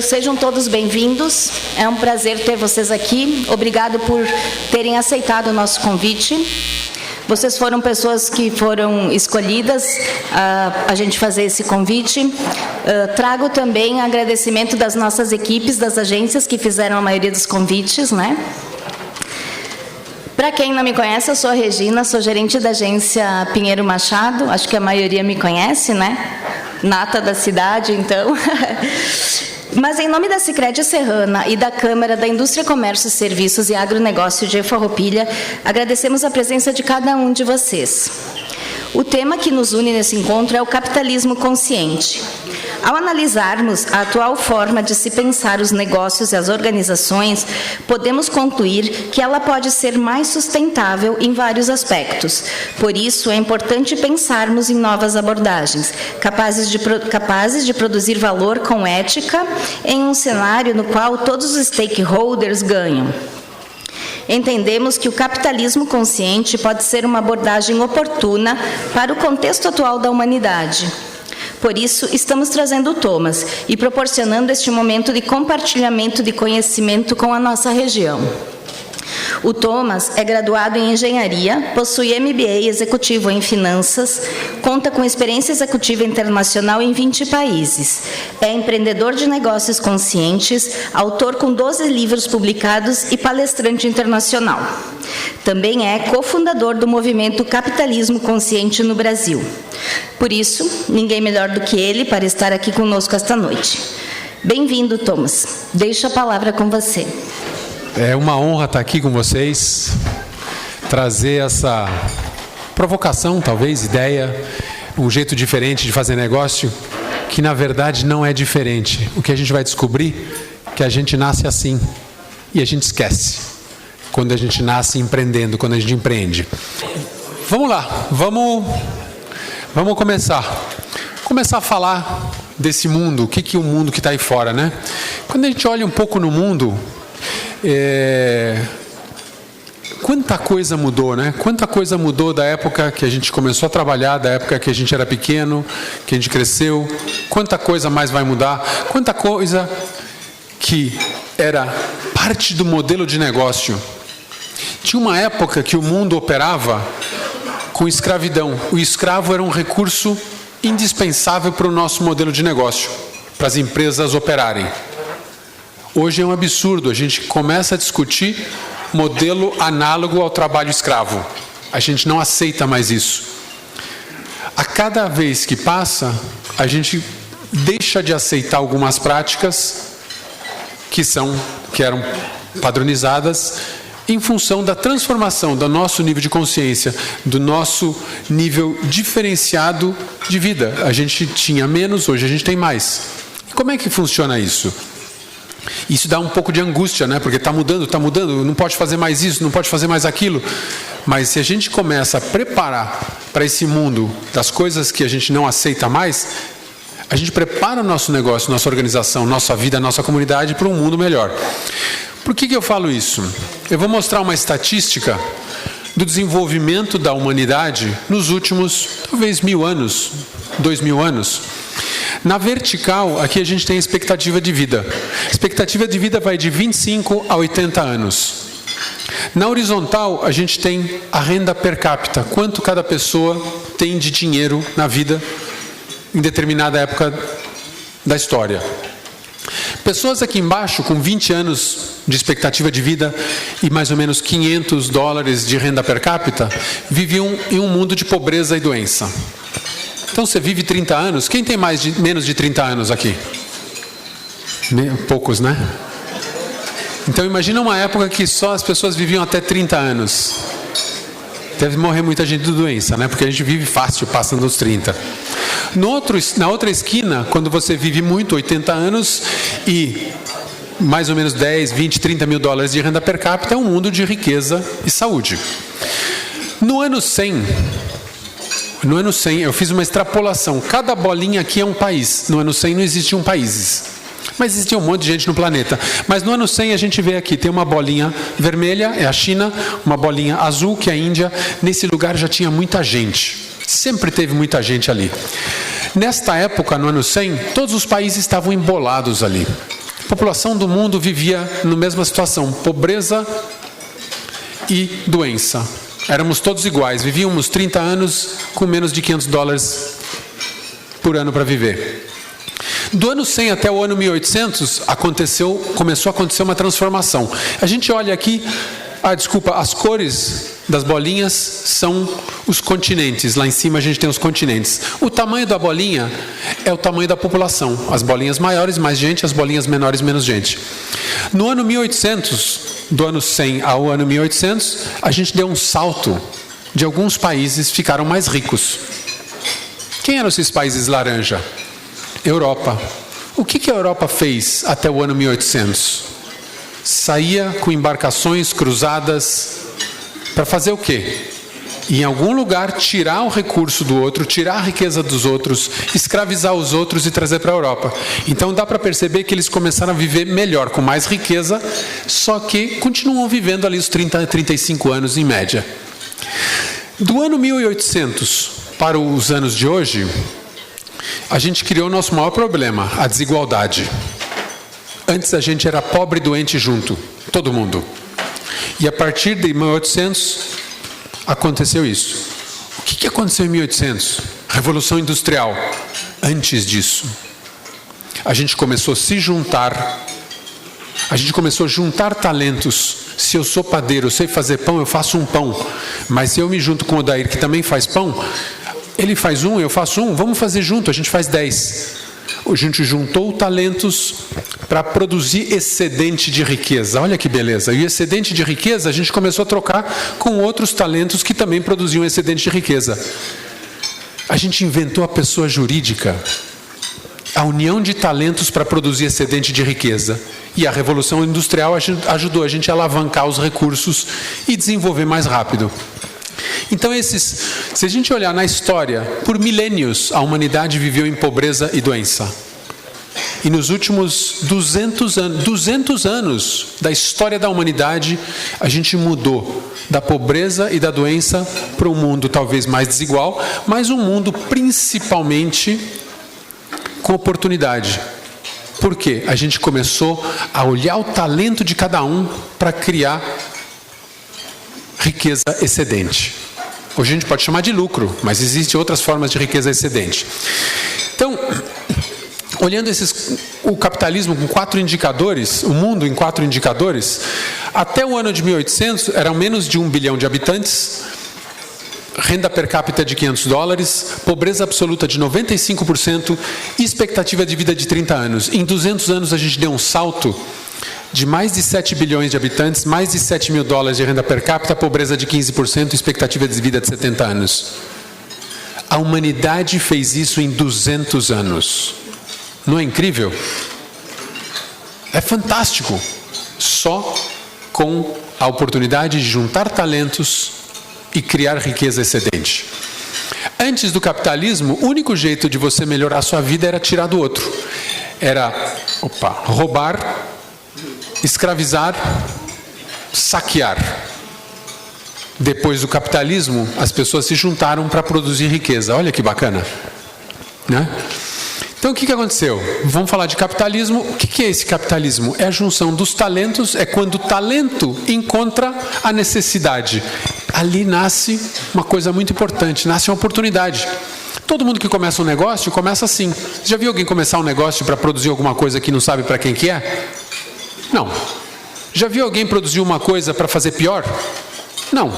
Sejam todos bem-vindos. É um prazer ter vocês aqui. Obrigado por terem aceitado o nosso convite. Vocês foram pessoas que foram escolhidas a gente fazer esse convite. Trago também agradecimento das nossas equipes, das agências que fizeram a maioria dos convites, né? Para quem não me conhece, eu sou a Regina, sou gerente da agência Pinheiro Machado. Acho que a maioria me conhece, né? Nata da cidade, então. Mas, em nome da Sicredi Serrana e da Câmara da Indústria, Comércio, Serviços e Agronegócio de Farroupilha, agradecemos a presença de cada um de vocês. O tema que nos une nesse encontro é o capitalismo consciente. Ao analisarmos a atual forma de se pensar os negócios e as organizações, podemos concluir que ela pode ser mais sustentável em vários aspectos. Por isso, é importante pensarmos em novas abordagens, capazes de produzir valor com ética, em um cenário no qual todos os stakeholders ganham. Entendemos que o capitalismo consciente pode ser uma abordagem oportuna para o contexto atual da humanidade. Por isso, estamos trazendo o Thomas e proporcionando este momento de compartilhamento de conhecimento com a nossa região. O Thomas é graduado em Engenharia, possui MBA executivo em Finanças, conta com experiência executiva internacional em 20 países. É empreendedor de negócios conscientes, autor com 12 livros publicados e palestrante internacional. Também é cofundador do movimento Capitalismo Consciente no Brasil. Por isso, ninguém melhor do que ele para estar aqui conosco esta noite. Bem-vindo, Thomas. Deixo a palavra com você. É uma honra estar aqui com vocês, trazer essa provocação, talvez, ideia, um jeito diferente de fazer negócio, que na verdade não é diferente. O que a gente vai descobrir é que a gente nasce assim e a gente esquece quando a gente nasce empreendendo, quando a gente empreende. Vamos lá, vamos começar a falar desse mundo, o que é o mundo que está aí fora, né? Quando a gente olha um pouco no mundo, quanta coisa mudou, né? Quanta coisa mudou da época que a gente começou a trabalhar, da época que a gente era pequeno, que a gente cresceu. Quanta coisa mais vai mudar? Quanta coisa que era parte do modelo de negócio. Tinha uma época que o mundo operava com escravidão. O escravo era um recurso indispensável para o nosso modelo de negócio, para as empresas operarem. Hoje é um absurdo, a gente começa a discutir modelo análogo ao trabalho escravo. A gente não aceita mais isso. A cada vez que passa, a gente deixa de aceitar algumas práticas que eram padronizadas em função da transformação do nosso nível de consciência, do nosso nível diferenciado de vida. A gente tinha menos, hoje a gente tem mais. E como é que funciona isso? Isso dá um pouco de angústia, né? Porque está mudando, não pode fazer mais isso, não pode fazer mais aquilo. Mas se a gente começa a preparar para esse mundo das coisas que a gente não aceita mais, a gente prepara o nosso negócio, nossa organização, nossa vida, nossa comunidade para um mundo melhor. Por que eu falo isso? Eu vou mostrar uma estatística do desenvolvimento da humanidade nos últimos, talvez 1000 anos, 2000 anos. Na vertical, aqui a gente tem a expectativa de vida. A expectativa de vida vai de 25 a 80 anos. Na horizontal, a gente tem a renda per capita. Quanto cada pessoa tem de dinheiro na vida em determinada época da história. Pessoas aqui embaixo, com 20 anos de expectativa de vida e mais ou menos $500 de renda per capita, viviam em um mundo de pobreza e doença. Então você vive 30 anos, quem tem menos de 30 anos aqui? Poucos, né? Então imagina uma época que só as pessoas viviam até 30 anos. Deve morrer muita gente de doença, né? Porque a gente vive fácil passando dos 30. Na outra esquina, quando você vive muito, 80 anos e mais ou menos 10, 20, 30 mil dólares de renda per capita, é um mundo de riqueza e saúde. No ano 100, eu fiz uma extrapolação. Cada bolinha aqui é um país. No ano 100 não existiam países. Mas existia um monte de gente no planeta. Mas no ano 100 a gente vê aqui, tem uma bolinha vermelha, é a China, uma bolinha azul, que é a Índia. Nesse lugar já tinha muita gente. Sempre teve muita gente ali. Nesta época, no ano 100, todos os países estavam embolados ali. população do mundo vivia na mesma situação, pobreza e doença. Éramos todos iguais, vivíamos 30 anos com menos de $500 por ano para viver. Do ano 100 até o ano 1800, começou a acontecer uma transformação. A gente olha aqui, as cores das bolinhas são os continentes. Lá em cima a gente tem os continentes. O tamanho da bolinha é o tamanho da população. As bolinhas maiores, mais gente, as bolinhas menores, menos gente. No ano 1800, do ano 100 ao ano 1800, a gente deu um salto de alguns países ficaram mais ricos. Quem eram esses países laranja? Europa. O que a Europa fez até o ano 1800? Saía com embarcações cruzadas para fazer o quê? Em algum lugar tirar o recurso do outro, tirar a riqueza dos outros, escravizar os outros e trazer para a Europa. Então dá para perceber que eles começaram a viver melhor, com mais riqueza, só que continuam vivendo ali os 30, 35 anos em média. Do ano 1800 para os anos de hoje, a gente criou o nosso maior problema, a desigualdade. Antes a gente era pobre e doente junto, todo mundo. E a partir de 1800 aconteceu isso. O que aconteceu em 1800? Revolução Industrial. Antes disso, a gente começou a se juntar. A gente começou a juntar talentos. Se eu sou padeiro, eu sei fazer pão, eu faço um pão. Mas se eu me junto com o Odair, que também faz pão, ele faz um, eu faço um, vamos fazer junto, a gente faz 10. A gente juntou talentos para produzir excedente de riqueza. Olha que beleza. E o excedente de riqueza a gente começou a trocar com outros talentos que também produziam excedente de riqueza. A gente inventou a pessoa jurídica, a união de talentos para produzir excedente de riqueza. E a Revolução Industrial ajudou a gente a alavancar os recursos e desenvolver mais rápido. Então se a gente olhar na história, por milênios a humanidade viveu em pobreza e doença. E nos últimos 200 anos da história da humanidade, a gente mudou da pobreza e da doença para um mundo talvez mais desigual, mas um mundo principalmente com oportunidade. Por quê? A gente começou a olhar o talento de cada um para criar riqueza excedente. Hoje a gente pode chamar de lucro, mas existem outras formas de riqueza excedente. Então, olhando o capitalismo com 4 indicadores, o mundo em 4 indicadores, até o ano de 1800 eram menos de 1 bilhão de habitantes, renda per capita de $500, pobreza absoluta de 95% e expectativa de vida de 30 anos. Em 200 anos a gente deu um salto de mais de 7 bilhões de habitantes, mais de $7 mil de renda per capita, pobreza de 15%, expectativa de vida de 70 anos. A humanidade fez isso em 200 anos. Não é incrível? É fantástico. Só com a oportunidade de juntar talentos e criar riqueza excedente. Antes do capitalismo, o único jeito de você melhorar a sua vida era tirar do outro. Era roubar, escravizar, saquear. Depois do capitalismo, as pessoas se juntaram para produzir riqueza. Olha que bacana, né? Então o que aconteceu? Vamos falar de capitalismo. O que é esse capitalismo? É a junção dos talentos, é quando o talento encontra a necessidade. Ali nasce uma coisa muito importante, nasce uma oportunidade. Todo mundo que começa um negócio, começa assim. Você já viu alguém começar um negócio para produzir alguma coisa que não sabe para quem que é? Não. Já viu alguém produzir uma coisa para fazer pior? Não.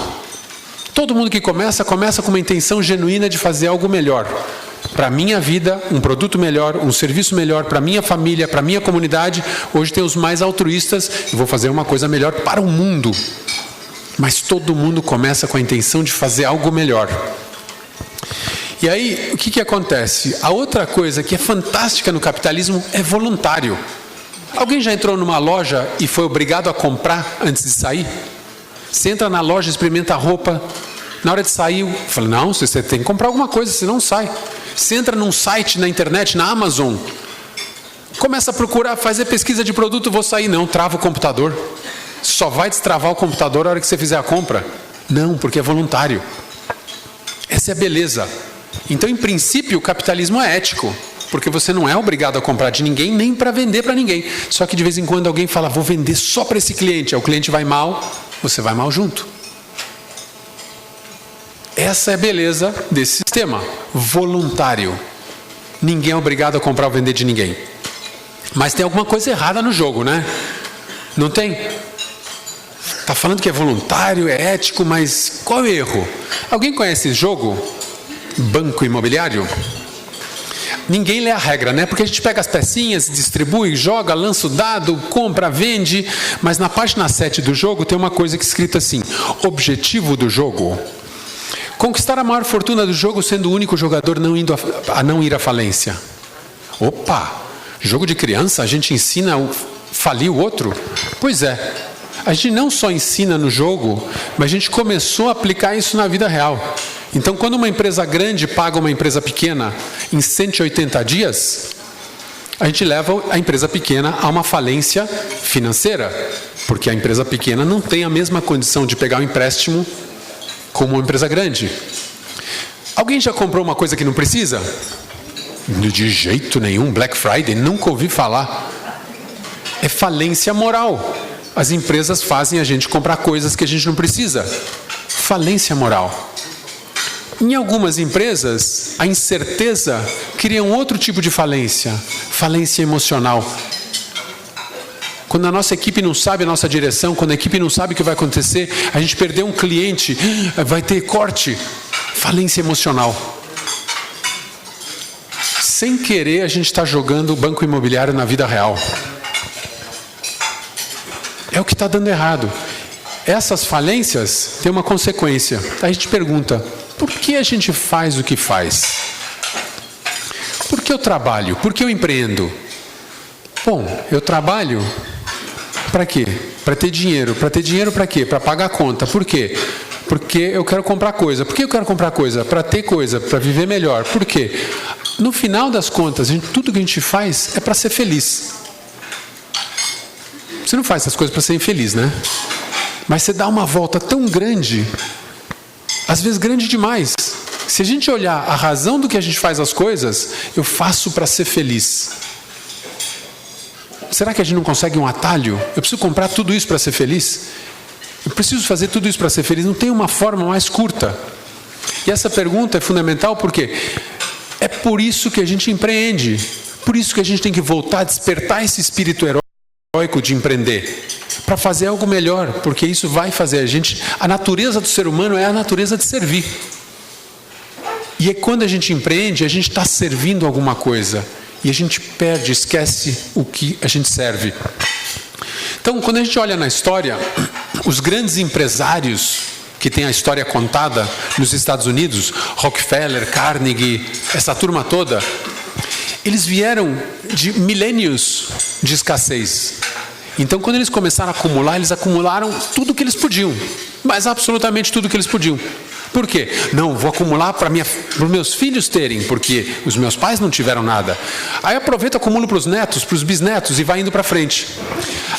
Todo mundo que começa com uma intenção genuína de fazer algo melhor. Para a minha vida, um produto melhor, um serviço melhor, para a minha família, para a minha comunidade. Hoje tem os mais altruístas, eu vou fazer uma coisa melhor para o mundo. Mas todo mundo começa com a intenção de fazer algo melhor. E aí, o que acontece? A outra coisa que é fantástica no capitalismo é voluntário. Alguém já entrou numa loja e foi obrigado a comprar antes de sair? Você entra na loja, experimenta a roupa, na hora de sair, fala, não, você tem que comprar alguma coisa, senão não sai. Você entra num site na internet, na Amazon, começa a procurar, fazer pesquisa de produto, vou sair. Não, trava o computador. Só vai destravar o computador na hora que você fizer a compra. Não, porque é voluntário. Essa é a beleza. Então, em princípio, o capitalismo é ético. porque você não é obrigado a comprar de ninguém, nem para vender para ninguém. Só que de vez em quando alguém fala, vou vender só para esse cliente. Aí o cliente vai mal, você vai mal junto. Essa é a beleza desse sistema, voluntário. Ninguém é obrigado a comprar ou vender de ninguém. Mas tem alguma coisa errada no jogo, né? Não tem? Está falando que é voluntário, é ético, mas qual é o erro? Alguém conhece esse jogo? Banco imobiliário? Ninguém lê a regra, né? Porque a gente pega as pecinhas, distribui, joga, lança o dado, compra, vende. Mas na página 7 do jogo tem uma coisa que é escrita assim: objetivo do jogo: conquistar a maior fortuna do jogo sendo o único jogador a não ir à falência. Opa! Jogo de criança? A gente ensina a falir o outro? Pois é. A gente não só ensina no jogo, mas a gente começou a aplicar isso na vida real. Então, quando uma empresa grande paga uma empresa pequena em 180 dias, a gente leva a empresa pequena a uma falência financeira, porque a empresa pequena não tem a mesma condição de pegar um empréstimo como uma empresa grande. Alguém já comprou uma coisa que não precisa? De jeito nenhum. Black Friday, nunca ouvi falar. É falência moral. As empresas fazem a gente comprar coisas que a gente não precisa. Falência moral. Em algumas empresas, a incerteza cria um outro tipo de falência. Falência emocional. Quando a nossa equipe não sabe a nossa direção, quando a equipe não sabe o que vai acontecer, a gente perdeu um cliente, vai ter corte. Falência emocional. Sem querer, a gente está jogando o banco imobiliário na vida real. É o que está dando errado. Essas falências têm uma consequência. A gente pergunta, por que a gente faz o que faz? Por que eu trabalho? Por que eu empreendo? Bom, eu trabalho para quê? Para ter dinheiro. Para ter dinheiro para quê? Para pagar a conta. Por quê? Porque eu quero comprar coisa. Por que eu quero comprar coisa? Para ter coisa, para viver melhor. Por quê? No final das contas, tudo que a gente faz é para ser feliz. Você não faz essas coisas para ser infeliz, né? Mas você dá uma volta tão grande, às vezes grande demais. Se a gente olhar a razão do que a gente faz as coisas, eu faço para ser feliz. Será que a gente não consegue um atalho? Eu preciso comprar tudo isso para ser feliz? Eu preciso fazer tudo isso para ser feliz? Não tem uma forma mais curta? E essa pergunta é fundamental porque é por isso que a gente empreende. Por isso que a gente tem que voltar a despertar esse espírito heróico de empreender. Para fazer algo melhor, porque isso vai fazer a gente... A natureza do ser humano é a natureza de servir. E quando a gente empreende, a gente está servindo alguma coisa. E a gente perde, esquece o que a gente serve. Então, quando a gente olha na história, os grandes empresários que têm a história contada nos Estados Unidos, Rockefeller, Carnegie, essa turma toda, eles vieram de milênios de escassez. Então, quando eles começaram a acumular, eles acumularam tudo que eles podiam. Mas absolutamente tudo que eles podiam. Por quê? Não, vou acumular para os meus filhos terem, porque os meus pais não tiveram nada. Aí aproveito e acumulo para os netos, para os bisnetos e vai indo para frente.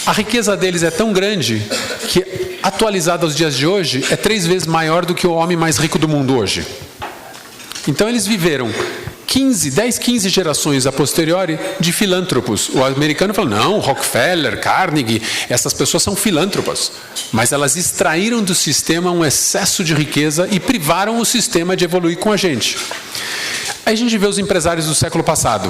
A riqueza deles é tão grande que, atualizada aos dias de hoje, é 3 vezes maior do que o homem mais rico do mundo hoje. Então, eles viveram 10, 15 gerações a posteriori de filântropos. O americano falou, não, Rockefeller, Carnegie, essas pessoas são filântropas. Mas elas extraíram do sistema um excesso de riqueza e privaram o sistema de evoluir com a gente. Aí a gente vê os empresários do século passado.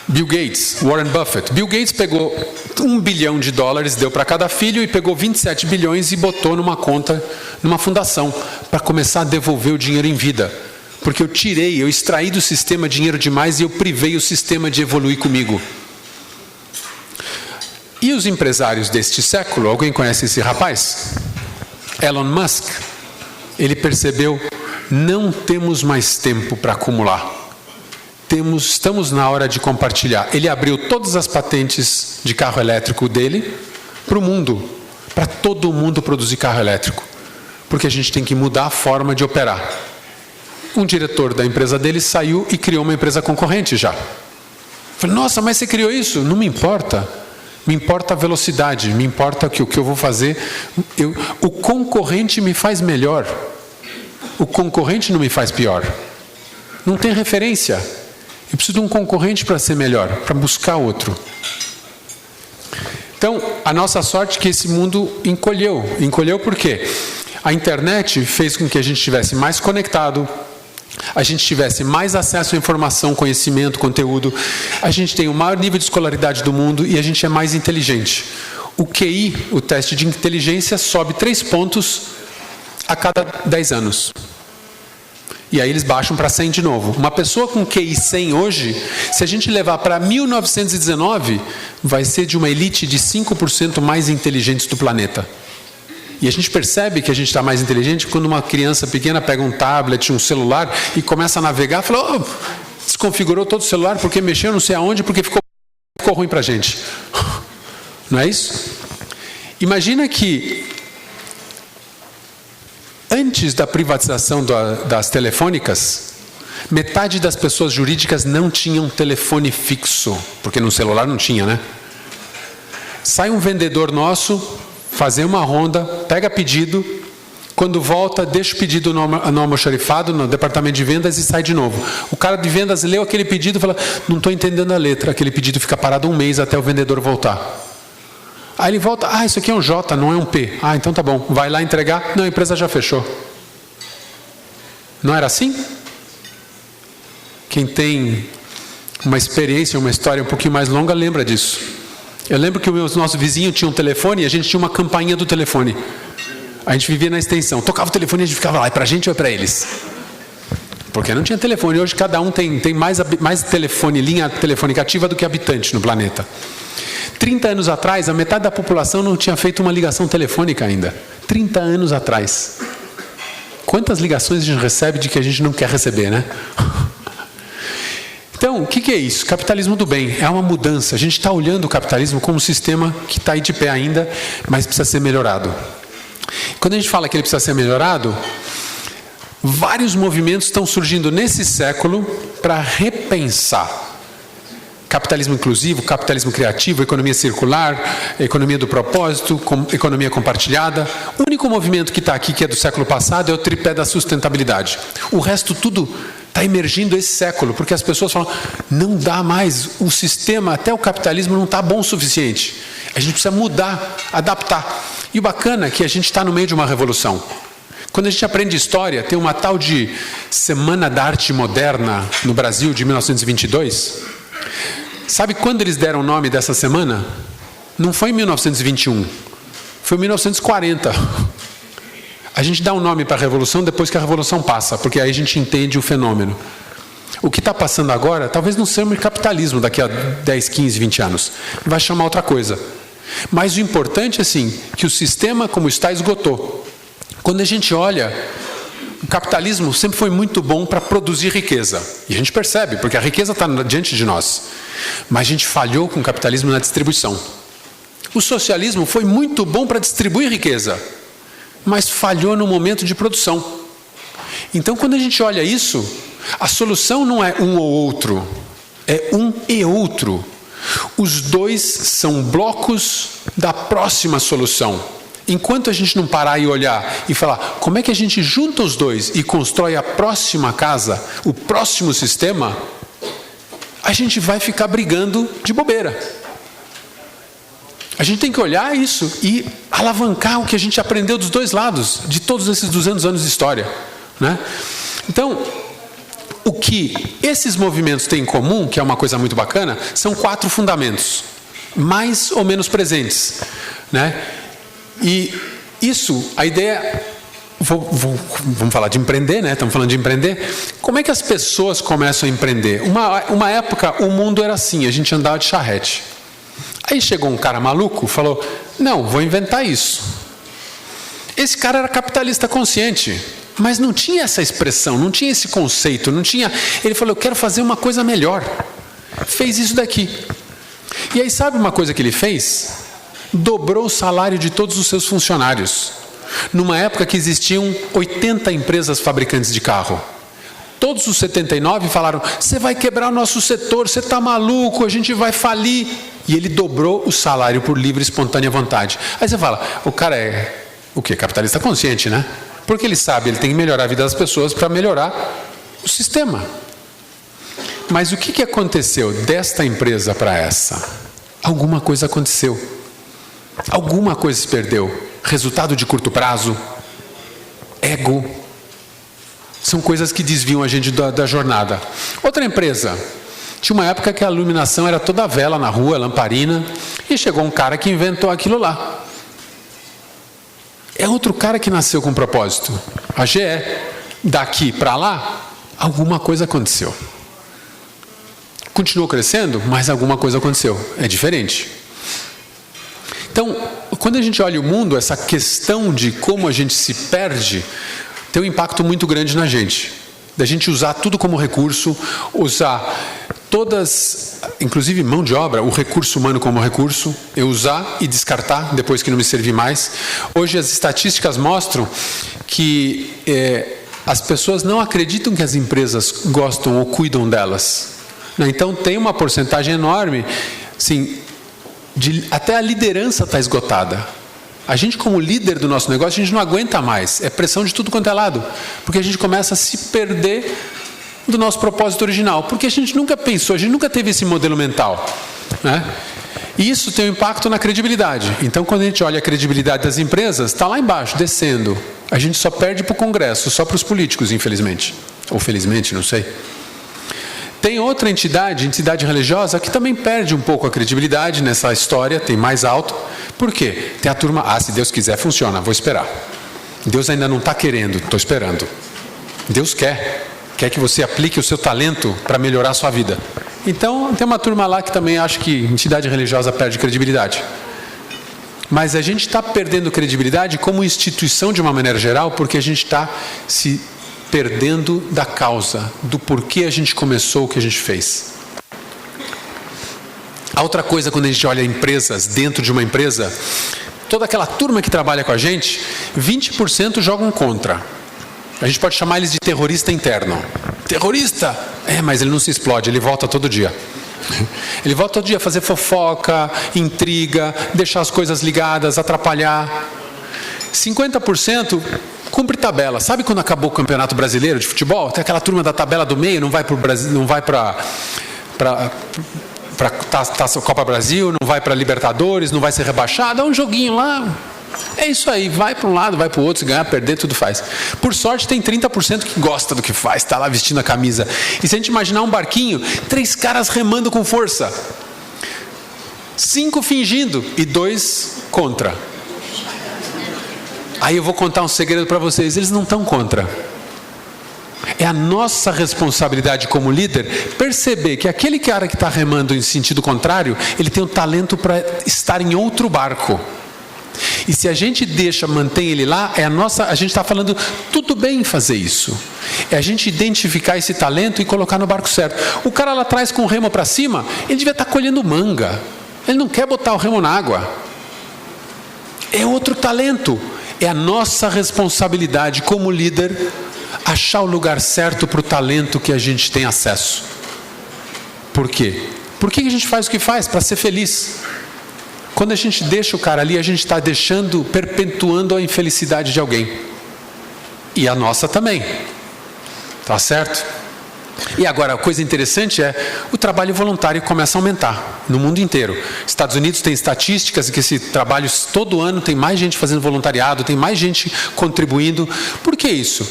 Bill Gates, Warren Buffett. Bill Gates pegou $1 bilhão, deu para cada filho e pegou 27 bilhões e botou numa conta, numa fundação, para começar a devolver o dinheiro em vida. Porque eu extraí do sistema dinheiro demais e eu privei o sistema de evoluir comigo. E os empresários deste século, alguém conhece esse rapaz? Elon Musk. Ele percebeu, não temos mais tempo para acumular. Estamos na hora de compartilhar. Ele abriu todas as patentes de carro elétrico dele para o mundo, para todo mundo produzir carro elétrico. Porque a gente tem que mudar a forma de operar. Um diretor da empresa dele saiu e criou uma empresa concorrente já. Falei, nossa, mas você criou isso? Não me importa. Me importa a velocidade, me importa que o que eu vou fazer. O concorrente me faz melhor. O concorrente não me faz pior. não tem referência. Eu preciso de um concorrente para ser melhor, para buscar outro. Então, a nossa sorte é que esse mundo encolheu. Encolheu por quê? A internet fez com que a gente estivesse mais conectado, a gente tivesse mais acesso à informação, conhecimento, conteúdo, a gente tem o maior nível de escolaridade do mundo e a gente é mais inteligente. O QI, o teste de inteligência, sobe 3 pontos a cada 10 anos. E aí eles baixam para 100 de novo. Uma pessoa com QI 100 hoje, se a gente levar para 1919, vai ser de uma elite de 5% mais inteligentes do planeta. E a gente percebe que a gente está mais inteligente quando uma criança pequena pega um tablet, um celular e começa a navegar e fala, desconfigurou todo o celular porque mexeu não sei aonde, porque ficou ruim para a gente. Não é isso? Imagina que antes da privatização das telefônicas, metade das pessoas jurídicas não tinham telefone fixo, porque no celular não tinha, né? Sai um vendedor nosso, fazer uma ronda, pega pedido, quando volta, deixa o pedido no almoxarifado, no departamento de vendas e sai de novo. O cara de vendas leu aquele pedido e fala, não estou entendendo a letra. Aquele pedido fica parado 1 mês até o vendedor voltar. Aí ele volta, isso aqui é um J, não é um P. Então tá bom, vai lá entregar. Não, a empresa já fechou. Não era assim? Quem tem uma experiência, uma história um pouquinho mais longa, lembra disso. Eu lembro que o nosso vizinho tinha um telefone e a gente tinha uma campainha do telefone. A gente vivia na extensão. Tocava o telefone e a gente ficava lá, é pra gente ou é pra eles? Porque não tinha telefone. Hoje cada um tem mais telefone, linha telefônica ativa do que habitante no planeta. 30 anos atrás, a metade da população não tinha feito uma ligação telefônica ainda. 30 anos atrás. Quantas ligações a gente recebe de que a gente não quer receber, né? Então, o que é isso? Capitalismo do bem. É uma mudança. A gente está olhando o capitalismo como um sistema que está aí de pé ainda, mas precisa ser melhorado. Quando a gente fala que ele precisa ser melhorado, vários movimentos estão surgindo nesse século para repensar. Capitalismo inclusivo, capitalismo criativo, economia circular, economia do propósito, economia compartilhada. O único movimento que está aqui, que é do século passado, é o tripé da sustentabilidade. O resto tudo está emergindo esse século, porque as pessoas falam, não dá mais, o sistema, até o capitalismo não está bom o suficiente. A gente precisa mudar, adaptar. E o bacana é que a gente está no meio de uma revolução. Quando a gente aprende história, tem uma tal de Semana da Arte Moderna no Brasil, de 1922. Sabe quando eles deram o nome dessa semana? Não foi em 1921, foi em 1940. A gente dá um nome para a Revolução depois que a Revolução passa, porque aí a gente entende o fenômeno. O que está passando agora, talvez não seja o capitalismo daqui a 10, 15, 20 anos. Vai chamar outra coisa. Mas o importante é assim, que o sistema como está esgotou. Quando a gente olha, o capitalismo sempre foi muito bom para produzir riqueza. E a gente percebe, porque a riqueza está diante de nós. Mas a gente falhou com o capitalismo na distribuição. O socialismo foi muito bom para distribuir riqueza, mas falhou no momento de produção. Então, quando a gente olha isso, a solução não é um ou outro, é um e outro. Os dois são blocos da próxima solução. Enquanto a gente não parar e olhar e falar, como é que a gente junta os dois e constrói a próxima casa, o próximo sistema, a gente vai ficar brigando de bobeira. A gente tem que olhar isso e alavancar o que a gente aprendeu dos dois lados, de todos esses 200 anos de história, né? Então, o que esses movimentos têm em comum, que é uma coisa muito bacana, são 4 fundamentos, mais ou menos presentes, né? E isso, a ideia, vamos falar de empreender, né? Estamos falando de empreender. Como é que as pessoas começam a empreender? Uma época, o mundo era assim, a gente andava de charrete. Aí chegou um cara maluco e falou, não, vou inventar isso. Esse cara era capitalista consciente, mas não tinha essa expressão, não tinha esse conceito, não tinha... Ele falou, eu quero fazer uma coisa melhor. Fez isso daqui. E aí sabe uma coisa que ele fez? Dobrou o salário de todos os seus funcionários. Numa época que existiam 80 empresas fabricantes de carro. Todos os 79 falaram, você vai quebrar o nosso setor, você está maluco, a gente vai falir. E ele dobrou o salário por livre e espontânea vontade. Aí você fala, o cara é o quê? Capitalista consciente, né? Porque ele sabe, ele tem que melhorar a vida das pessoas para melhorar o sistema. Mas o que aconteceu desta empresa para essa? Alguma coisa aconteceu. Alguma coisa se perdeu. Resultado de curto prazo, ego. São coisas que desviam a gente da jornada. Outra empresa. Tinha uma época que a iluminação era toda vela na rua, lamparina. E chegou um cara que inventou aquilo lá. É outro cara que nasceu com um propósito. A GE. Daqui para lá, alguma coisa aconteceu. Continuou crescendo, mas alguma coisa aconteceu. É diferente. Então, quando a gente olha o mundo, essa questão de como a gente se perde tem um impacto muito grande na gente. Da gente usar tudo como recurso, usar todas, inclusive mão de obra, o recurso humano como recurso, eu usar e descartar depois que não me servir mais. Hoje as estatísticas mostram que as pessoas não acreditam que as empresas gostam ou cuidam delas. Então tem uma porcentagem enorme, assim, até a liderança está esgotada. A gente, como líder do nosso negócio, a gente não aguenta mais. É pressão de tudo quanto é lado. Porque a gente começa a se perder do nosso propósito original. Porque a gente nunca pensou, a gente nunca teve esse modelo mental, né? E isso tem um impacto na credibilidade. Então, quando a gente olha a credibilidade das empresas, está lá embaixo, descendo. A gente só perde para o Congresso, só para os políticos, infelizmente. Ou felizmente, não sei. Tem outra entidade religiosa, que também perde um pouco a credibilidade nessa história, tem mais alto. Por quê? Tem a turma, se Deus quiser, funciona, vou esperar. Deus ainda não está querendo, estou esperando. Deus quer que você aplique o seu talento para melhorar a sua vida. Então, tem uma turma lá que também acha que entidade religiosa perde credibilidade. Mas a gente está perdendo credibilidade como instituição de uma maneira geral, porque a gente está se perdendo da causa, do porquê a gente começou o que a gente fez. A outra coisa, quando a gente olha empresas, dentro de uma empresa, toda aquela turma que trabalha com a gente, 20% jogam contra. A gente pode chamar eles de terrorista interno. Terrorista? Mas ele não se explode, ele volta todo dia. Ele volta todo dia a fazer fofoca, intriga, deixar as coisas ligadas, atrapalhar. 50% cumpre tabela. Sabe quando acabou o Campeonato Brasileiro de Futebol? Tem aquela turma da tabela do meio, não vai para o Brasil, não vai para a Copa Brasil, não vai para Libertadores, não vai ser rebaixado, é um joguinho lá. É isso aí, vai para um lado, vai para o outro, se ganhar, perder, tudo faz. Por sorte tem 30% que gosta do que faz, está lá vestindo a camisa. E se a gente imaginar um barquinho, 3 caras remando com força, 5 fingindo e 2 contra. Aí eu vou contar um segredo para vocês, eles não estão contra. É a nossa responsabilidade como líder perceber que aquele cara que está remando em sentido contrário, ele tem um talento para estar em outro barco. E se a gente mantém ele lá, a gente está falando, tudo bem fazer isso. É a gente identificar esse talento e colocar no barco certo. O cara lá atrás com o remo para cima, ele devia estar colhendo manga. Ele não quer botar o remo na água. É outro talento. É a nossa responsabilidade como líder achar o lugar certo para o talento que a gente tem acesso. Por quê? Por que a gente faz o que faz? Para ser feliz. Quando a gente deixa o cara ali, a gente está perpetuando a infelicidade de alguém. E a nossa também. Tá certo? E agora, a coisa interessante é, o trabalho voluntário começa a aumentar no mundo inteiro. Estados Unidos tem estatísticas que esse trabalho, todo ano, tem mais gente fazendo voluntariado, tem mais gente contribuindo. Por que isso?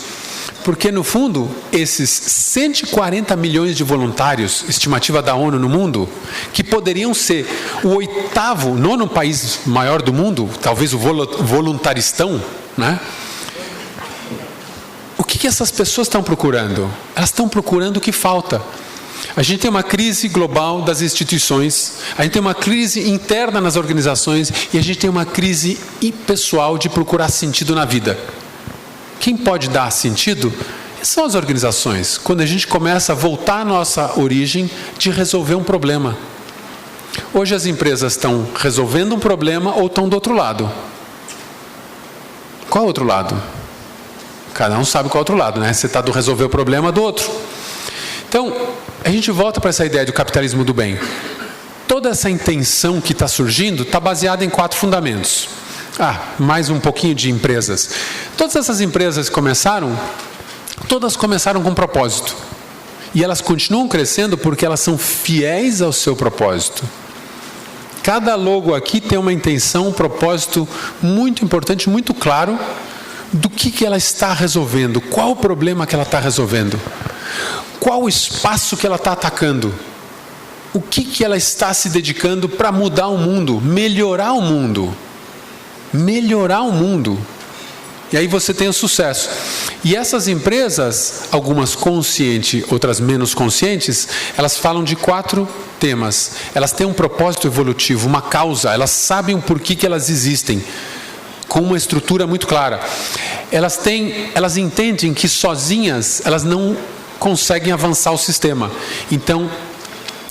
Porque, no fundo, esses 140 milhões de voluntários, estimativa da ONU no mundo, que poderiam ser o 9º país maior do mundo, talvez o voluntaristão, né? O que essas pessoas estão procurando? Elas estão procurando o que falta. A gente tem uma crise global das instituições, a gente tem uma crise interna nas organizações e a gente tem uma crise pessoal de procurar sentido na vida. Quem pode dar sentido são as organizações. Quando a gente começa a voltar à nossa origem de resolver um problema. Hoje as empresas estão resolvendo um problema ou estão do outro lado. Qual outro lado? Cada um sabe qual é o outro lado, né? Você está do resolver o problema do outro. Então, a gente volta para essa ideia do capitalismo do bem. Toda essa intenção que está surgindo está baseada em 4 fundamentos. Mais um pouquinho de empresas. Todas essas empresas que começaram, todas começaram com um propósito. E elas continuam crescendo porque elas são fiéis ao seu propósito. Cada logo aqui tem uma intenção, um propósito muito importante, muito claro do que ela está resolvendo, qual o problema que ela está resolvendo, qual o espaço que ela está atacando, o que ela está se dedicando para mudar o mundo, melhorar o mundo. Melhorar o mundo. E aí você tem o sucesso. E essas empresas, algumas conscientes, outras menos conscientes, elas falam de 4 temas. Elas têm um propósito evolutivo, uma causa, elas sabem o porquê que elas existem, com uma estrutura muito clara. Elas entendem que sozinhas elas não conseguem avançar o sistema. Então,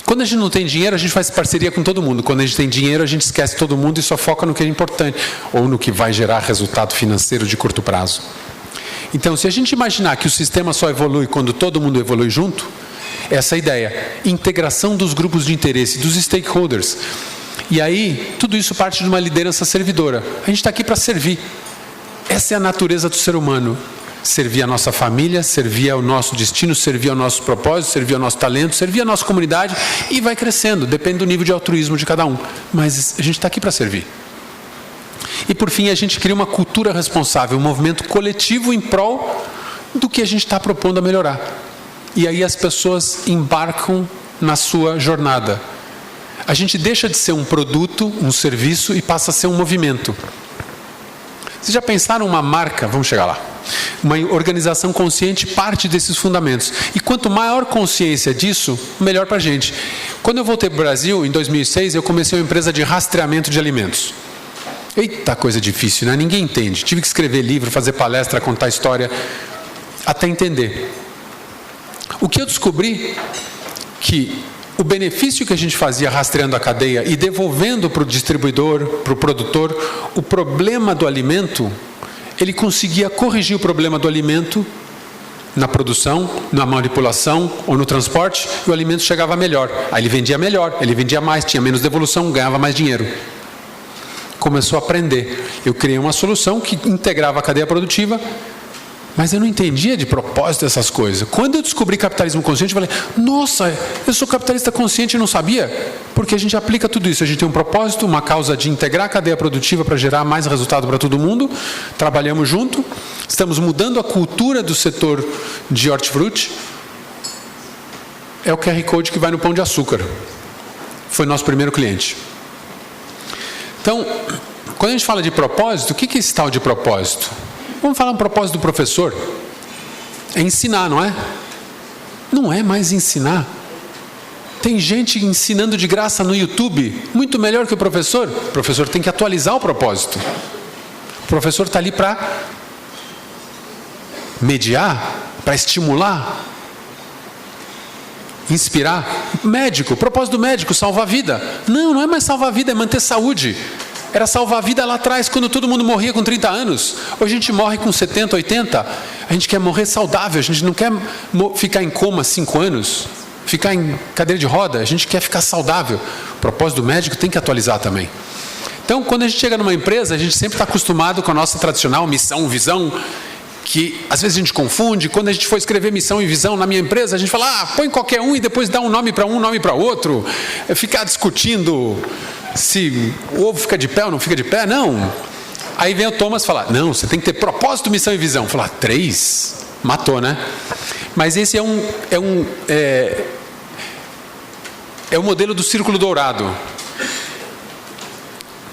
quando a gente não tem dinheiro, a gente faz parceria com todo mundo. Quando a gente tem dinheiro, a gente esquece todo mundo e só foca no que é importante, ou no que vai gerar resultado financeiro de curto prazo. Então, se a gente imaginar que o sistema só evolui quando todo mundo evolui junto, essa é a ideia. Integração dos grupos de interesse, dos stakeholders. E aí, tudo isso parte de uma liderança servidora. A gente está aqui para servir. Essa é a natureza do ser humano. Servir a nossa família, servir ao nosso destino, servir ao nosso propósito, servir ao nosso talento, servir a nossa comunidade, e vai crescendo, depende do nível de altruísmo de cada um. Mas a gente está aqui para servir. E por fim, a gente cria uma cultura responsável, um movimento coletivo em prol do que a gente está propondo a melhorar. E aí as pessoas embarcam na sua jornada. A gente deixa de ser um produto, um serviço, e passa a ser um movimento. Vocês já pensaram uma marca? Vamos chegar lá. Uma organização consciente parte desses fundamentos. E quanto maior consciência disso, melhor para a gente. Quando eu voltei para o Brasil, em 2006, eu comecei uma empresa de rastreamento de alimentos. Eita, coisa difícil, né? Ninguém entende. Tive que escrever livro, fazer palestra, contar história, até entender. O que eu descobri, que o benefício que a gente fazia rastreando a cadeia e devolvendo para o distribuidor, para o produtor, o problema do alimento, ele conseguia corrigir o problema do alimento na produção, na manipulação ou no transporte, e o alimento chegava melhor. Aí ele vendia melhor, ele vendia mais, tinha menos devolução, ganhava mais dinheiro. Começou a aprender. Eu criei uma solução que integrava a cadeia produtiva, mas eu não entendia de propósito essas coisas. Quando eu descobri capitalismo consciente, eu falei, nossa, eu sou capitalista consciente e não sabia? Porque a gente aplica tudo isso. A gente tem um propósito, uma causa de integrar a cadeia produtiva para gerar mais resultado para todo mundo. Trabalhamos junto. Estamos mudando a cultura do setor de hortifruti. É o QR Code que vai no Pão de Açúcar. Foi nosso primeiro cliente. Então, quando a gente fala de propósito, o que é esse tal de propósito? Vamos falar um propósito do professor. É ensinar, não é? Não é mais ensinar. Tem gente ensinando de graça no YouTube, muito melhor que o professor. O professor tem que atualizar o propósito. O professor está ali para mediar, para estimular, inspirar. Médico, o propósito do médico, salvar a vida. Não, não é mais salvar a vida, é manter saúde. Era salvar a vida lá atrás, quando todo mundo morria com 30 anos. Hoje a gente morre com 70, 80. A gente quer morrer saudável, a gente não quer ficar em coma 5 anos, ficar em cadeira de roda, a gente quer ficar saudável. O propósito do médico tem que atualizar também. Então, quando a gente chega numa empresa, a gente sempre está acostumado com a nossa tradicional missão, visão, que às vezes a gente confunde. Quando a gente for escrever missão e visão na minha empresa, a gente fala, põe qualquer um e depois dá um nome para um, nome para outro. Ficar discutindo se o ovo fica de pé ou não fica de pé, não. Aí vem o Thomas falar, não, você tem que ter propósito, missão e visão. Falar, 3? Matou, né? Mas esse é o modelo do círculo dourado.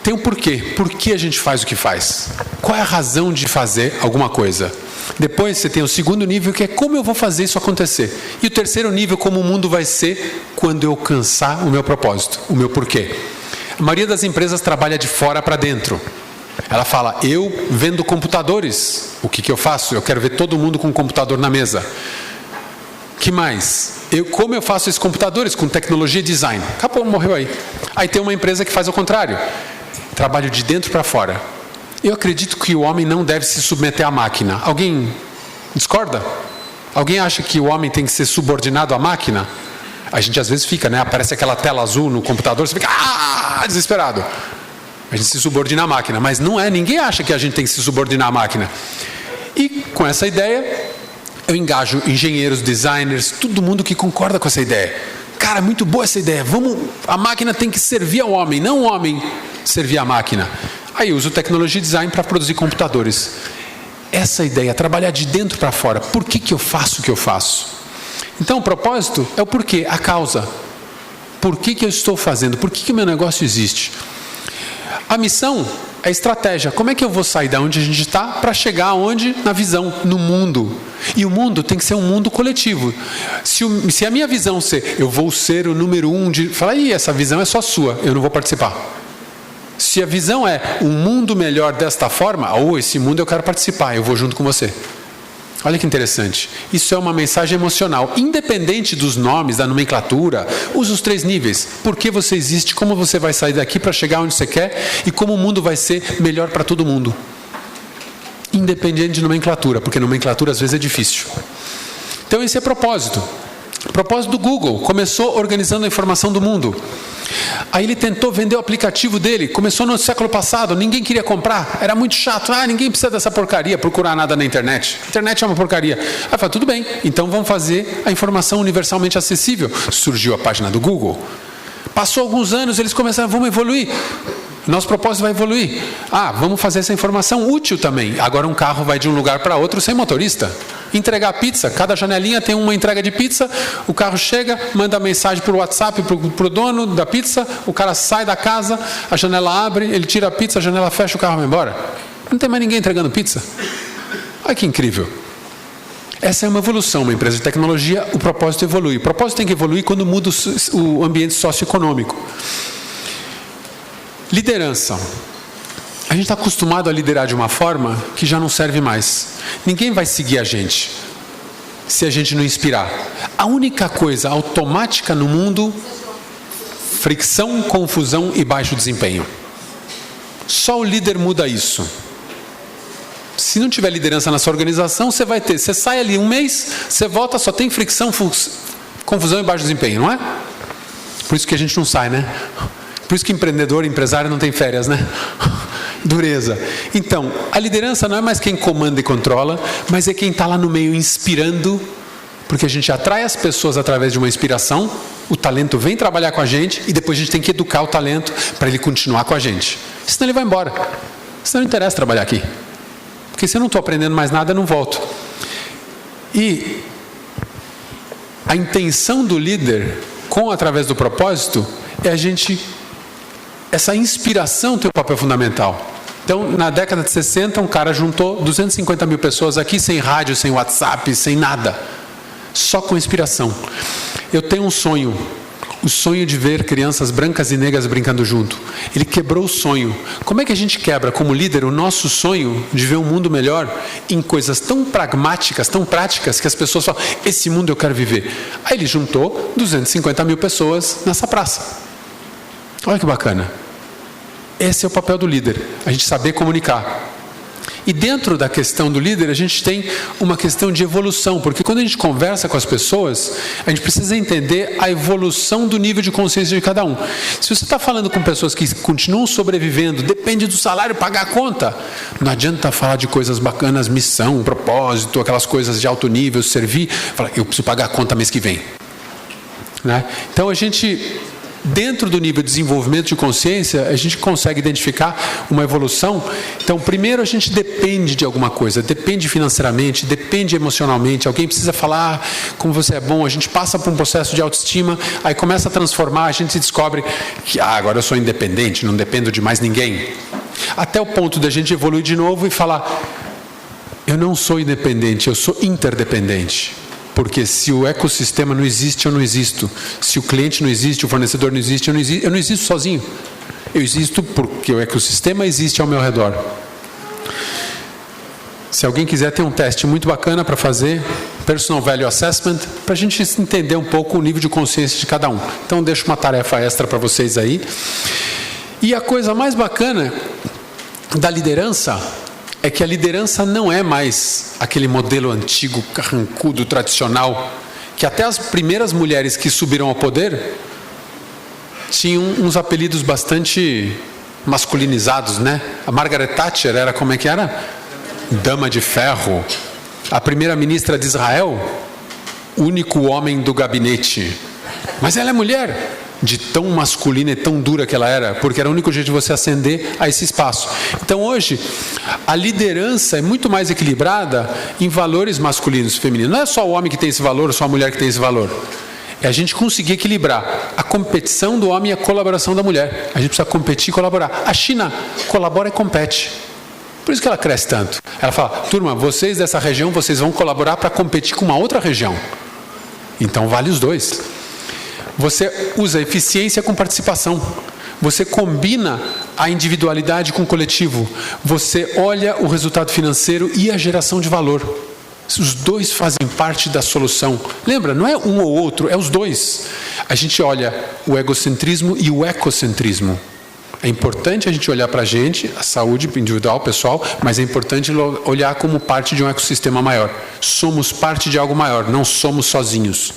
Tem um porquê. Por que a gente faz o que faz? Qual é a razão de fazer alguma coisa? Depois você tem o segundo nível, que é como eu vou fazer isso acontecer. E o terceiro nível, como o mundo vai ser quando eu alcançar o meu propósito, o meu porquê. A maioria das empresas trabalha de fora para dentro. Ela fala, eu vendo computadores. O que eu faço? Eu quero ver todo mundo com um computador na mesa. Que mais? Como eu faço esses computadores? Com tecnologia e design. Acabou, morreu aí. Aí tem uma empresa que faz o contrário. Trabalho de dentro para fora. Eu acredito que o homem não deve se submeter à máquina. Alguém discorda? Alguém acha que o homem tem que ser subordinado à máquina? A gente às vezes fica, né? Aparece aquela tela azul no computador, você fica desesperado. A gente se subordina à máquina, mas não é. Ninguém acha que a gente tem que se subordinar à máquina. E com essa ideia, Eu engajo engenheiros, designers, todo mundo que concorda com essa ideia. Cara, muito boa essa ideia. A máquina tem que servir ao homem, não o homem servir à máquina. Aí eu uso tecnologia e design para produzir computadores. Essa ideia, trabalhar de dentro para fora. Por que eu faço o que eu faço? Então o propósito é o porquê, a causa. Por que eu estou fazendo? Por que meu negócio existe? A missão é a estratégia. Como é que eu vou sair da onde a gente está para chegar aonde? Na visão, no mundo. E o mundo tem que ser um mundo coletivo. Se a minha visão ser, eu vou ser o número 1 de... Fala, essa visão é só sua, eu não vou participar. Se a visão é um mundo melhor desta forma, esse mundo eu quero participar, eu vou junto com você. Olha que interessante. Isso é uma mensagem emocional. Independente dos nomes, da nomenclatura, usa os 3 níveis. Por que você existe, como você vai sair daqui para chegar onde você quer e como o mundo vai ser melhor para todo mundo. Independente de nomenclatura, porque nomenclatura às vezes é difícil. Então esse é propósito. Propósito do Google. Começou organizando a informação do mundo. Aí ele tentou vender o aplicativo dele. Começou no século passado, ninguém queria comprar. Era muito chato. Ninguém precisa dessa porcaria, procurar nada na internet. A internet é uma porcaria. Aí falou, tudo bem, então vamos fazer a informação universalmente acessível. Surgiu a página do Google. Passou alguns anos, eles começaram, vamos evoluir. Nosso propósito vai evoluir. Vamos fazer essa informação útil também. Agora um carro vai de um lugar para outro sem motorista. Entregar pizza. Cada janelinha tem uma entrega de pizza. O carro chega, manda mensagem por WhatsApp para o dono da pizza. O cara sai da casa, a janela abre, ele tira a pizza, a janela fecha, o carro vai embora. Não tem mais ninguém entregando pizza. Olha que incrível. Essa é uma evolução, uma empresa de tecnologia, o propósito evolui. O propósito tem que evoluir quando muda o ambiente socioeconômico. Liderança. A gente está acostumado a liderar de uma forma que já não serve mais. Ninguém vai seguir a gente se a gente não inspirar. A única coisa automática no mundo, fricção, confusão e baixo desempenho. Só o líder muda isso. Se não tiver liderança na sua organização, você vai ter. Você sai ali um mês, você volta, só tem fricção, confusão e baixo desempenho, não é? Por isso que a gente não sai, né? Por isso que empreendedor, empresário não tem férias, né? Dureza. Então, a liderança não é mais quem comanda e controla, mas é quem está lá no meio inspirando, porque a gente atrai as pessoas através de uma inspiração, o talento vem trabalhar com a gente e depois a gente tem que educar o talento para ele continuar com a gente. Senão ele vai embora. Senão não interessa trabalhar aqui. Porque se eu não estou aprendendo mais nada, eu não volto. E a intenção do líder, através do propósito, é essa inspiração tem um papel fundamental. Então, na década de 60, um cara juntou 250 mil pessoas aqui, sem rádio, sem WhatsApp, sem nada. Só com inspiração. Eu tenho um sonho. O sonho de ver crianças brancas e negras brincando junto. Ele quebrou o sonho. Como é que a gente quebra, como líder, o nosso sonho de ver um mundo melhor em coisas tão pragmáticas, tão práticas, que as pessoas falam, esse mundo eu quero viver. Aí ele juntou 250 mil pessoas nessa praça. Olha que bacana. Esse é o papel do líder, a gente saber comunicar. E dentro da questão do líder, a gente tem uma questão de evolução, porque quando a gente conversa com as pessoas, a gente precisa entender a evolução do nível de consciência de cada um. Se você está falando com pessoas que continuam sobrevivendo, depende do salário pagar a conta, não adianta falar de coisas bacanas, missão, propósito, aquelas coisas de alto nível, servir, falar, eu preciso pagar a conta mês que vem. Né? Então a gente... Dentro do nível de desenvolvimento de consciência, a gente consegue identificar uma evolução. Então, primeiro a gente depende de alguma coisa, depende financeiramente, depende emocionalmente. Alguém precisa falar como você é bom, a gente passa por um processo de autoestima, aí começa a transformar, a gente se descobre que agora eu sou independente, não dependo de mais ninguém. Até o ponto de a gente evoluir de novo e falar, eu não sou independente, eu sou interdependente. Porque se o ecossistema não existe, eu não existo. Se o cliente não existe, o fornecedor não existe, eu não existo sozinho. Eu existo porque o ecossistema existe ao meu redor. Se alguém quiser, tem um teste muito bacana para fazer, Personal Value Assessment, para a gente entender um pouco o nível de consciência de cada um. Então, deixo uma tarefa extra para vocês aí. E a coisa mais bacana da liderança é que a liderança não é mais aquele modelo antigo, carrancudo, tradicional, que até as primeiras mulheres que subiram ao poder tinham uns apelidos bastante masculinizados, né? A Margaret Thatcher era, como é que era? Dama de Ferro. A primeira-ministra de Israel, único homem do gabinete. Mas ela é mulher. De tão masculina e tão dura que ela era, porque era o único jeito de você ascender a esse espaço. Então hoje, a liderança é muito mais equilibrada em valores masculinos e femininos. Não é só o homem que tem esse valor, ou só a mulher que tem esse valor. É a gente conseguir equilibrar a competição do homem e a colaboração da mulher. A gente precisa competir e colaborar. A China colabora e compete. Por isso que ela cresce tanto. Ela fala, turma, vocês dessa região, vocês vão colaborar para competir com uma outra região. Então vale os dois. Você usa eficiência com participação. Você combina a individualidade com o coletivo. Você olha o resultado financeiro e a geração de valor. Os dois fazem parte da solução. Lembra, não é um ou outro, é os dois. A gente olha o egocentrismo e o ecocentrismo. É importante a gente olhar para a gente, a saúde individual, pessoal, mas é importante olhar como parte de um ecossistema maior. Somos parte de algo maior, não somos sozinhos.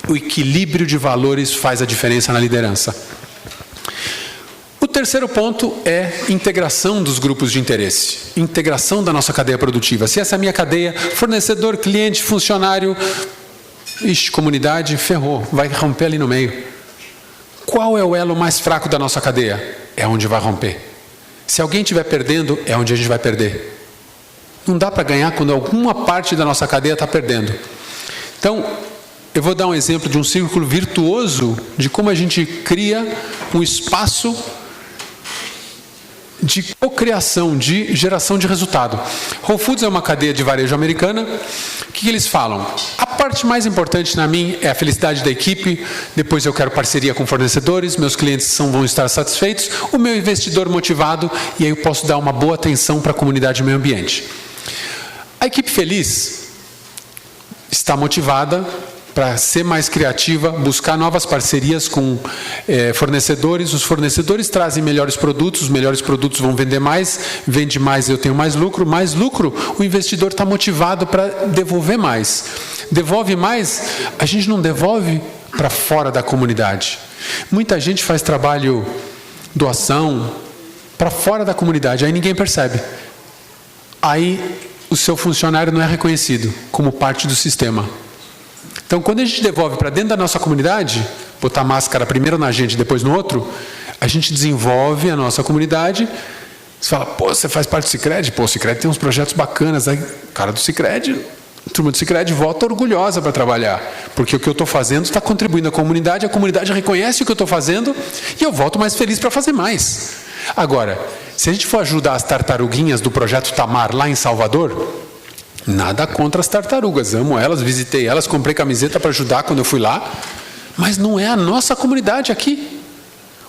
O equilíbrio de valores faz a diferença na liderança. O terceiro ponto é integração dos grupos de interesse. Integração da nossa cadeia produtiva. Se essa é a minha cadeia, fornecedor, cliente, funcionário, comunidade, ferrou, vai romper ali no meio. Qual é o elo mais fraco da nossa cadeia? É onde vai romper. Se alguém estiver perdendo, é onde a gente vai perder. Não dá para ganhar quando alguma parte da nossa cadeia está perdendo. Então, eu vou dar um exemplo de um círculo virtuoso de como a gente cria um espaço de cocriação, de geração de resultado. Whole Foods é uma cadeia de varejo americana. O que eles falam? A parte mais importante na mim é a felicidade da equipe, depois eu quero parceria com fornecedores, meus clientes vão estar satisfeitos, o meu investidor motivado, e aí eu posso dar uma boa atenção para a comunidade e meio ambiente. A equipe feliz está motivada para ser mais criativa, buscar novas parcerias com fornecedores. Os fornecedores trazem melhores produtos, os melhores produtos vão vender mais, vende mais, eu tenho mais lucro, o investidor está motivado para devolver mais. Devolve mais, a gente não devolve para fora da comunidade. Muita gente faz trabalho, doação, para fora da comunidade, aí ninguém percebe. Aí o seu funcionário não é reconhecido como parte do sistema. Então, quando a gente devolve para dentro da nossa comunidade, botar máscara primeiro na gente, depois no outro, a gente desenvolve a nossa comunidade. Você fala, pô, você faz parte do Sicredi? Pô, o Sicredi tem uns projetos bacanas. Aí, cara do Sicredi, a turma do Sicredi volta orgulhosa para trabalhar, porque o que eu estou fazendo está contribuindo à comunidade, a comunidade reconhece o que eu estou fazendo e eu volto mais feliz para fazer mais. Agora, se a gente for ajudar as tartaruguinhas do projeto Tamar lá em Salvador, nada contra as tartarugas, amo elas, visitei elas, comprei camiseta para ajudar quando eu fui lá, mas não é a nossa comunidade aqui.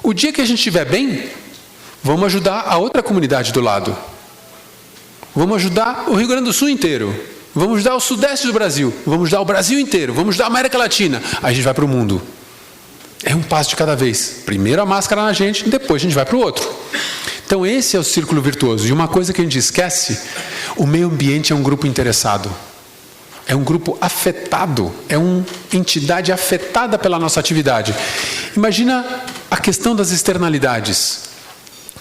O dia que a gente estiver bem, vamos ajudar a outra comunidade do lado. Vamos ajudar o Rio Grande do Sul inteiro. Vamos ajudar o Sudeste do Brasil. Vamos ajudar o Brasil inteiro. Vamos ajudar a América Latina. Aí a gente vai para o mundo. É um passo de cada vez. Primeiro a máscara na gente, depois a gente vai para o outro. Então esse é o círculo virtuoso. E uma coisa que a gente esquece, o meio ambiente é um grupo interessado. É um grupo afetado. É uma entidade afetada pela nossa atividade. Imagina a questão das externalidades.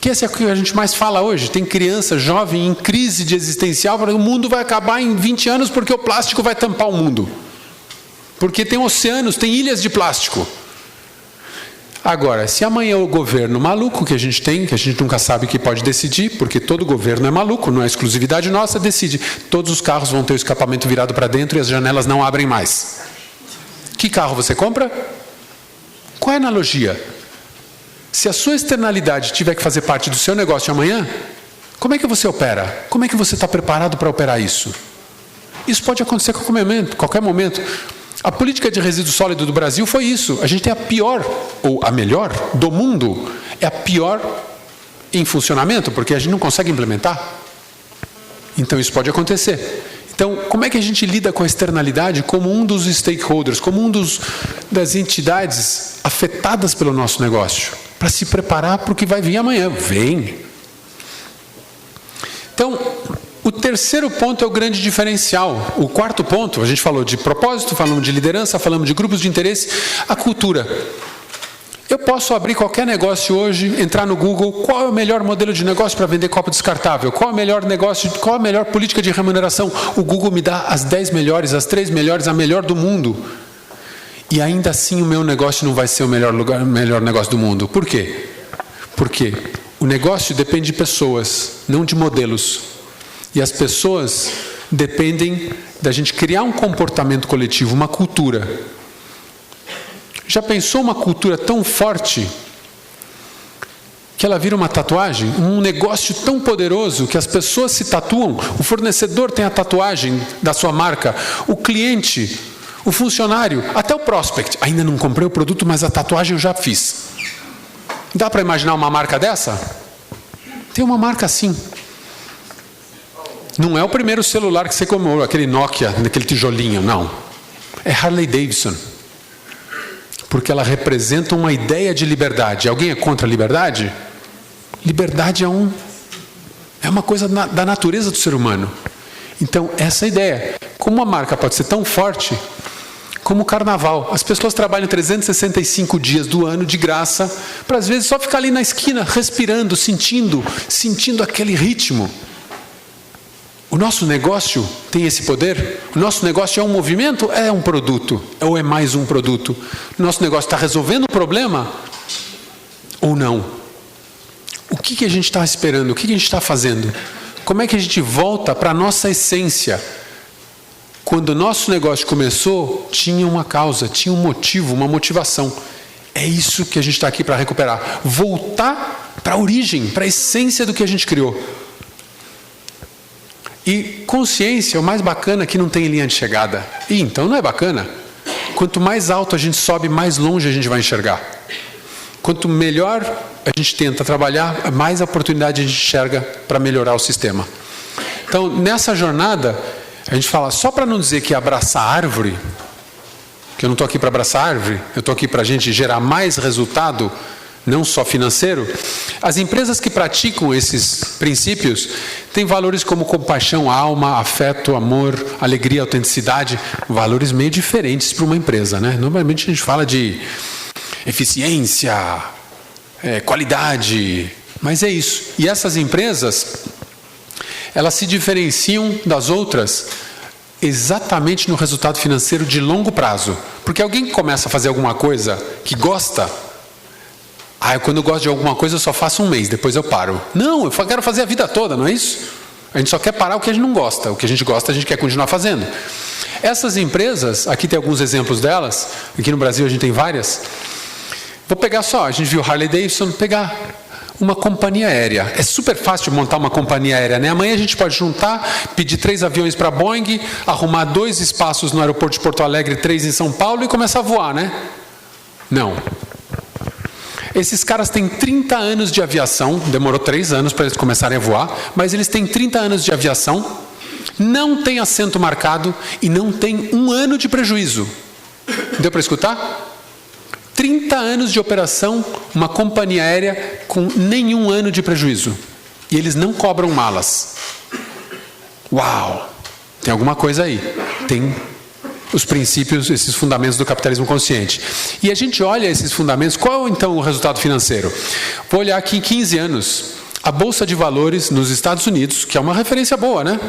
Que esse é o que a gente mais fala hoje. Tem criança jovem em crise de existencial, o mundo vai acabar em 20 anos porque o plástico vai tampar o mundo. Porque tem oceanos, tem ilhas de plástico. Agora, se amanhã o governo maluco que a gente tem, que a gente nunca sabe que pode decidir, porque todo governo é maluco, não é exclusividade nossa, decide. Todos os carros vão ter o escapamento virado para dentro e as janelas não abrem mais. Que carro você compra? Qual é a analogia? Se a sua externalidade tiver que fazer parte do seu negócio amanhã, como é que você opera? Como é que você está preparado para operar isso? Isso pode acontecer a qualquer momento. A política de resíduo sólido do Brasil foi isso. A gente tem a pior, ou a melhor, do mundo. É a pior em funcionamento, porque a gente não consegue implementar. Então isso pode acontecer. Então, como é que a gente lida com a externalidade como um dos stakeholders, como um das entidades afetadas pelo nosso negócio? Para se preparar para o que vai vir amanhã. Vem! Então, o terceiro ponto é o grande diferencial. O quarto ponto, a gente falou de propósito, falamos de liderança, falamos de grupos de interesse, a cultura. Eu posso abrir qualquer negócio hoje, entrar no Google, qual é o melhor modelo de negócio para vender copo descartável? Qual é o melhor negócio, qual é a melhor política de remuneração? O Google me dá as 10 melhores, as 3 melhores, a melhor do mundo. E ainda assim o meu negócio não vai ser o melhor negócio do mundo. Por quê? Porque o negócio depende de pessoas, não de modelos. E as pessoas dependem da gente criar um comportamento coletivo, uma cultura. Já pensou uma cultura tão forte que ela vira uma tatuagem? Um negócio tão poderoso que as pessoas se tatuam, o fornecedor tem a tatuagem da sua marca, o cliente, o funcionário, até o prospect. Ainda não comprei o produto, mas a tatuagem eu já fiz. Dá para imaginar uma marca dessa? Tem uma marca assim. Não é o primeiro celular que você comprou, aquele Nokia, naquele tijolinho, não. É Harley Davidson. Porque ela representa uma ideia de liberdade. Alguém é contra a liberdade? Liberdade é uma coisa da natureza do ser humano. Então, essa ideia. Como uma marca pode ser tão forte como o carnaval. As pessoas trabalham 365 dias do ano de graça, para às vezes só ficar ali na esquina, respirando, sentindo aquele ritmo. O nosso negócio tem esse poder? O nosso negócio é um movimento? É um produto? Ou é mais um produto? O nosso negócio está resolvendo o problema? Ou não? O que a gente está esperando? O que a gente está fazendo? Como é que a gente volta para a nossa essência? Quando o nosso negócio começou, tinha uma causa, tinha um motivo, uma motivação. É isso que a gente está aqui para recuperar. Voltar para a origem, para a essência do que a gente criou. E consciência é o mais bacana que não tem linha de chegada. E então não é bacana. Quanto mais alto a gente sobe, mais longe a gente vai enxergar. Quanto melhor a gente tenta trabalhar, mais oportunidade a gente enxerga para melhorar o sistema. Então, nessa jornada, a gente fala, só para não dizer que abraçar árvore, que eu não estou aqui para abraçar árvore, eu estou aqui para a gente gerar mais resultado, não só financeiro. As empresas que praticam esses princípios têm valores como compaixão, alma, afeto, amor, alegria, autenticidade, valores meio diferentes para uma empresa, né? Normalmente a gente fala de eficiência, qualidade, mas é isso. E essas empresas, elas se diferenciam das outras exatamente no resultado financeiro de longo prazo. Porque alguém que começa a fazer alguma coisa que gosta, quando eu gosto de alguma coisa eu só faço um mês, depois eu paro. Não, eu quero fazer a vida toda, não é isso? A gente só quer parar o que a gente não gosta. O que a gente gosta a gente quer continuar fazendo. Essas empresas, aqui tem alguns exemplos delas, aqui no Brasil a gente tem várias. Vou pegar só, a gente viu Harley Davidson, pegar uma companhia aérea. É super fácil de montar uma companhia aérea, né? Amanhã a gente pode juntar, pedir 3 aviões para a Boeing, arrumar 2 espaços no aeroporto de Porto Alegre, 3 em São Paulo e começar a voar, né? Não. Esses caras têm 30 anos de aviação, demorou 3 anos para eles começarem a voar, mas eles têm 30 anos de aviação, não tem assento marcado e não tem 1 ano de prejuízo. Deu para escutar? 30 anos de operação, uma companhia aérea com nenhum ano de prejuízo. E eles não cobram malas. Uau! Tem alguma coisa aí. Tem os princípios, esses fundamentos do capitalismo consciente. E a gente olha esses fundamentos, qual então o resultado financeiro? Vou olhar aqui em 15 anos. A Bolsa de Valores nos Estados Unidos, que é uma referência boa, né?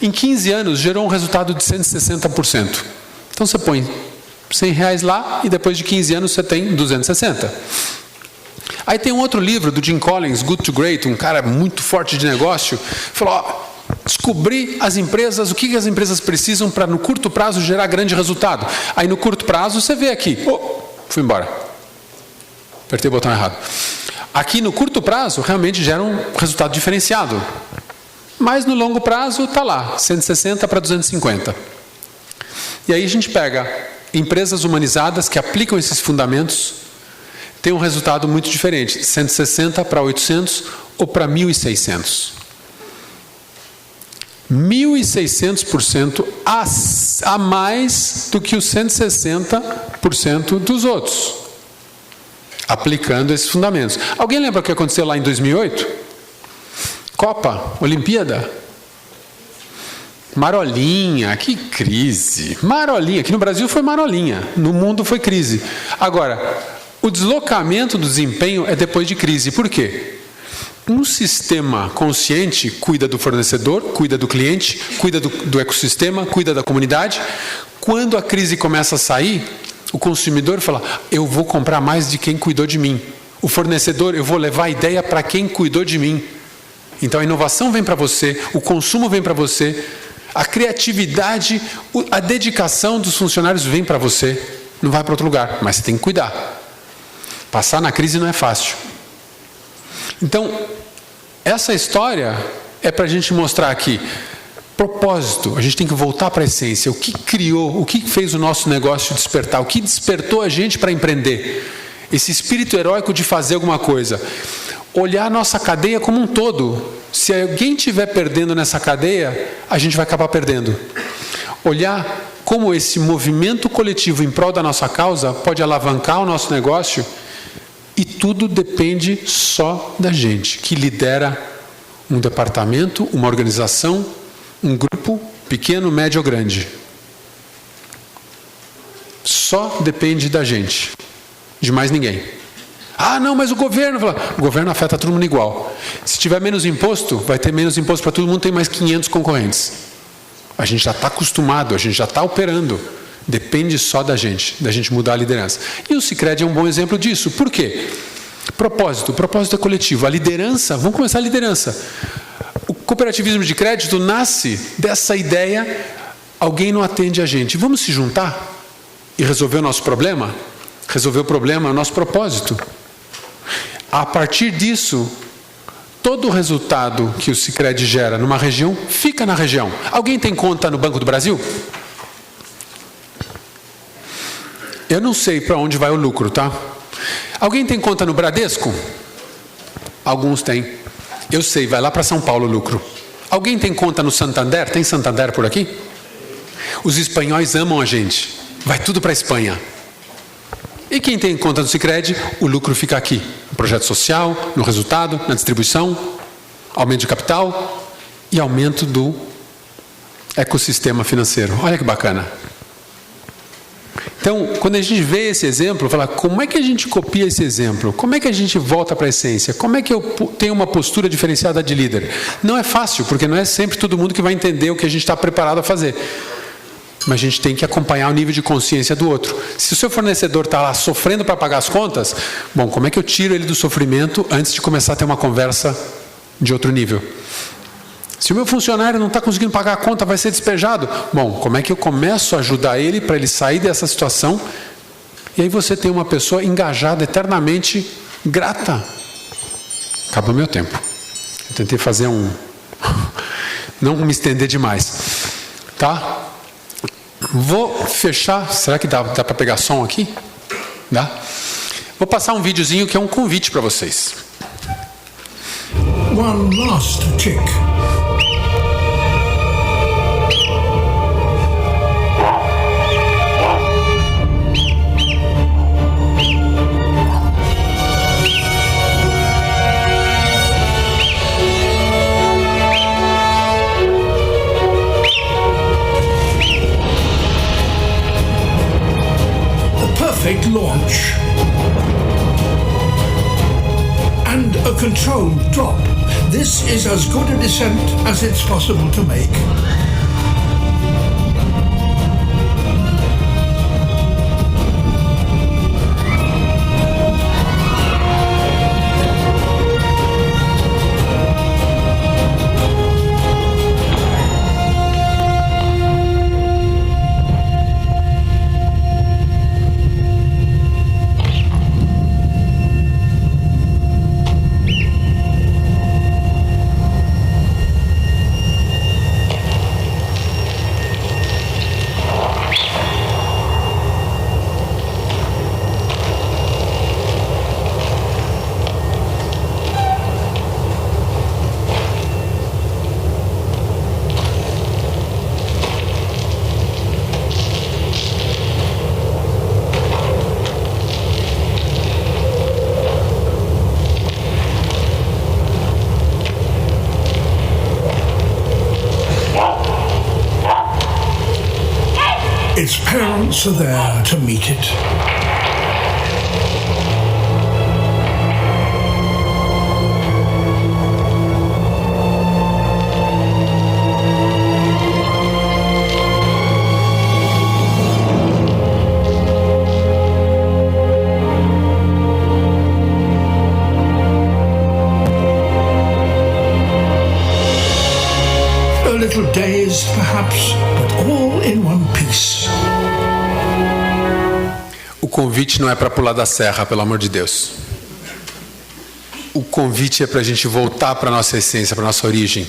Em 15 anos gerou um resultado de 160%. Então você põe R$100 lá e depois de 15 anos você tem 260. Aí tem um outro livro do Jim Collins, Good to Great, um cara muito forte de negócio, falou, descobrir as empresas, o que as empresas precisam para no curto prazo gerar grande resultado. Aí no curto prazo você vê aqui, fui embora, apertei o botão errado. Aqui no curto prazo realmente gera um resultado diferenciado, mas no longo prazo está lá, 160 para 250. E aí a gente pega empresas humanizadas que aplicam esses fundamentos, tem um resultado muito diferente, 160 para 800 ou para 1.600. 1.600% a mais do que os 160% dos outros, aplicando esses fundamentos. Alguém lembra o que aconteceu lá em 2008? Copa, Olimpíada? Marolinha, que crise. Marolinha, aqui no Brasil foi marolinha, no mundo foi crise. Agora, O deslocamento do desempenho é depois de crise. Por quê? Um sistema consciente cuida do fornecedor, cuida do cliente, cuida do ecossistema, cuida da comunidade. Quando a crise começa a sair, o consumidor fala, eu vou comprar mais de quem cuidou de mim. O fornecedor, eu vou levar a ideia para quem cuidou de mim. Então a inovação vem para você, o consumo vem para você, a criatividade, a dedicação dos funcionários vem para você. Não vai para outro lugar, mas você tem que cuidar. Passar na crise não é fácil. Então, essa história é para a gente mostrar aqui, propósito, a gente tem que voltar para a essência, o que criou, o que fez o nosso negócio despertar, o que despertou a gente para empreender, esse espírito heróico de fazer alguma coisa, olhar a nossa cadeia como um todo, se alguém estiver perdendo nessa cadeia, a gente vai acabar perdendo, olhar como esse movimento coletivo em prol da nossa causa pode alavancar o nosso negócio. E tudo depende só da gente, que lidera um departamento, uma organização, um grupo, pequeno, médio ou grande. Só depende da gente, de mais ninguém. Ah, não, mas o governo... O governo afeta todo mundo igual. Se tiver menos imposto, vai ter menos imposto para todo mundo, tem mais 500 concorrentes. A gente já está acostumado, a gente já está operando. Depende só da gente mudar a liderança. E o Sicredi é um bom exemplo disso. Por quê? Propósito. O propósito é coletivo. A liderança, vamos começar a liderança. O cooperativismo de crédito nasce dessa ideia, alguém não atende a gente. Vamos se juntar e resolver o nosso problema? Resolver o problema é o nosso propósito. A partir disso, todo o resultado que o Sicredi gera numa região, fica na região. Alguém tem conta no Banco do Brasil? Eu não sei para onde vai o lucro, tá? Alguém tem conta no Bradesco? Alguns têm. Eu sei, vai lá para São Paulo o lucro. Alguém tem conta no Santander? Tem Santander por aqui? Os espanhóis amam a gente. Vai tudo para a Espanha. E quem tem conta no Sicredi, o lucro fica aqui. No projeto social, no resultado, na distribuição, aumento de capital e aumento do ecossistema financeiro. Olha que bacana. Então, quando a gente vê esse exemplo, fala, como é que a gente copia esse exemplo? Como é que a gente volta para a essência? Como é que eu tenho uma postura diferenciada de líder? Não é fácil, porque não é sempre todo mundo que vai entender o que a gente está preparado a fazer. Mas a gente tem que acompanhar o nível de consciência do outro. Se o seu fornecedor está lá sofrendo para pagar as contas, bom, como é que eu tiro ele do sofrimento antes de começar a ter uma conversa de outro nível? Se o meu funcionário não está conseguindo pagar a conta, vai ser despejado. Bom, como é que eu começo a ajudar ele para ele sair dessa situação? E aí você tem uma pessoa engajada, eternamente grata. Acabou meu tempo. Eu tentei fazer não me estender demais. Tá? Vou fechar. Será que dá para pegar som aqui? Dá? Vou passar um videozinho que é um convite para vocês. One last tick. Perfect launch and a controlled drop. This is as good a descent as it's possible to make. Its parents are there to meet it. little dazed, perhaps, but all in one piece. O convite não é para pular da serra, pelo amor de Deus. O convite é para a gente voltar para a nossa essência, para a nossa origem.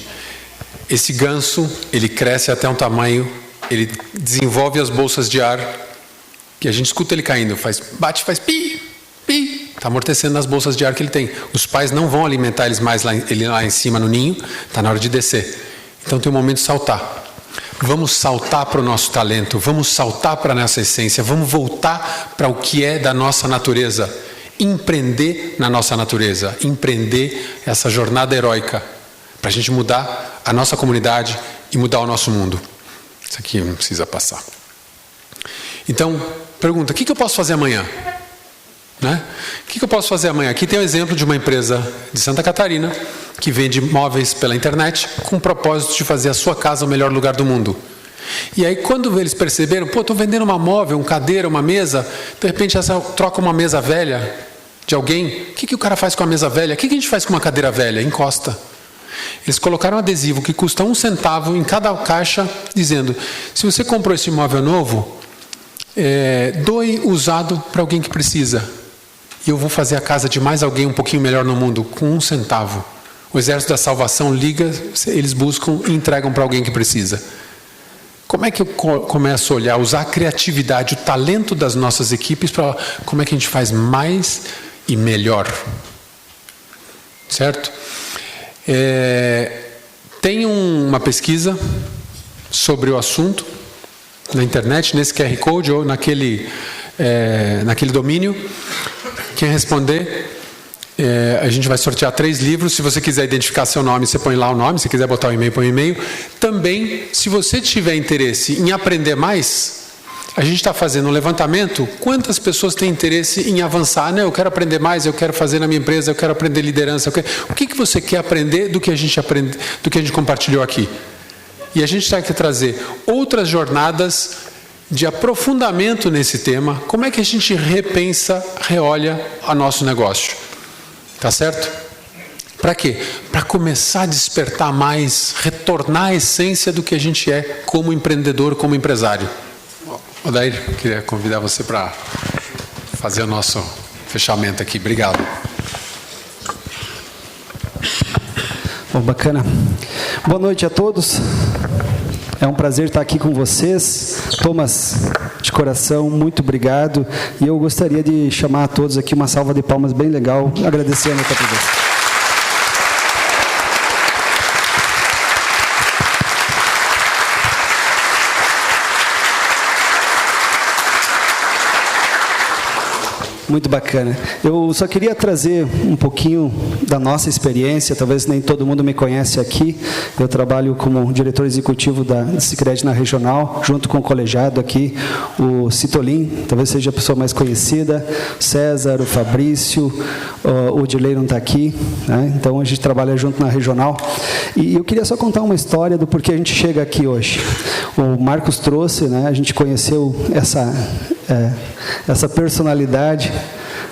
Esse ganso, ele cresce até um tamanho, ele desenvolve as bolsas de ar, que a gente escuta ele caindo, bate, faz pi, pi, está amortecendo nas bolsas de ar que ele tem. Os pais não vão alimentar ele lá em cima no ninho, está na hora de descer. Então tem um momento de saltar. Vamos saltar para o nosso talento, vamos saltar para a nossa essência, vamos voltar para o que é da nossa natureza. Empreender na nossa natureza, empreender essa jornada heróica, para a gente mudar a nossa comunidade e mudar o nosso mundo. Isso aqui não precisa passar. Então, pergunta, o que eu posso fazer amanhã? Né? O que eu posso fazer amanhã? Aqui tem um exemplo de uma empresa de Santa Catarina que vende móveis pela internet com o propósito de fazer a sua casa o melhor lugar do mundo. E aí quando eles perceberam, estou vendendo uma móvel, uma cadeira, uma mesa, de repente essa troca uma mesa velha de alguém, o que o cara faz com a mesa velha? O que a gente faz com uma cadeira velha? Encosta. Eles colocaram um adesivo que custa 1 centavo em cada caixa, dizendo, se você comprou esse móvel novo, doe usado para alguém que precisa. E eu vou fazer a casa de mais alguém um pouquinho melhor no mundo, com 1 centavo. O Exército da Salvação liga, eles buscam e entregam para alguém que precisa. Como é que eu começo a olhar, usar a criatividade, o talento das nossas equipes para como é que a gente faz mais e melhor? Certo? Tem uma pesquisa sobre o assunto na internet, nesse QR Code ou naquele domínio. Quem responder, a gente vai sortear 3 livros. Se você quiser identificar seu nome, você põe lá o nome. Se quiser botar o e-mail, põe o e-mail. Também, se você tiver interesse em aprender mais, a gente está fazendo um levantamento. Quantas pessoas têm interesse em avançar? Eu quero aprender mais, eu quero fazer na minha empresa, eu quero aprender liderança. O que você quer aprender do que a gente compartilhou aqui? E a gente está aqui trazer outras jornadas de aprofundamento nesse tema. Como é que a gente repensa, reolha o nosso negócio? Tá certo? Para quê? Para começar a despertar mais, retornar à essência do que a gente é como empreendedor, como empresário. Odair, eu queria convidar você para fazer o nosso fechamento aqui. Obrigado. Bom, bacana. Boa noite a todos. É um prazer estar aqui com vocês. Thomas, de coração, muito obrigado. E eu gostaria de chamar a todos aqui uma salva de palmas bem legal, agradecendo a tua presença. Muito bacana. Eu só queria trazer um pouquinho da nossa experiência, talvez nem todo mundo me conhece aqui. Eu trabalho como diretor executivo da Sicredi na regional, junto com o colegiado aqui, o Citolin, talvez seja a pessoa mais conhecida, o César, o Fabrício, o Dirley não está aqui, né? Então a gente trabalha junto na regional. E eu queria só contar uma história do porquê a gente chega aqui hoje. O Marcos trouxe, né? A gente conheceu essa personalidade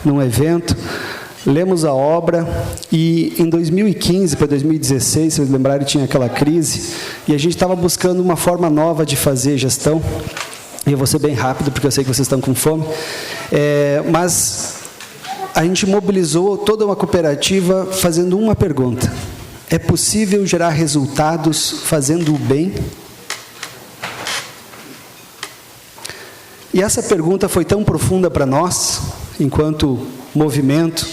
num evento, lemos a obra e em 2015 para 2016, se vocês lembrarem, tinha aquela crise e a gente estava buscando uma forma nova de fazer gestão. E eu vou ser bem rápido porque eu sei que vocês estão com fome, mas a gente mobilizou toda uma cooperativa fazendo uma pergunta: é possível gerar resultados fazendo o bem? E essa pergunta foi tão profunda para nós, enquanto movimento,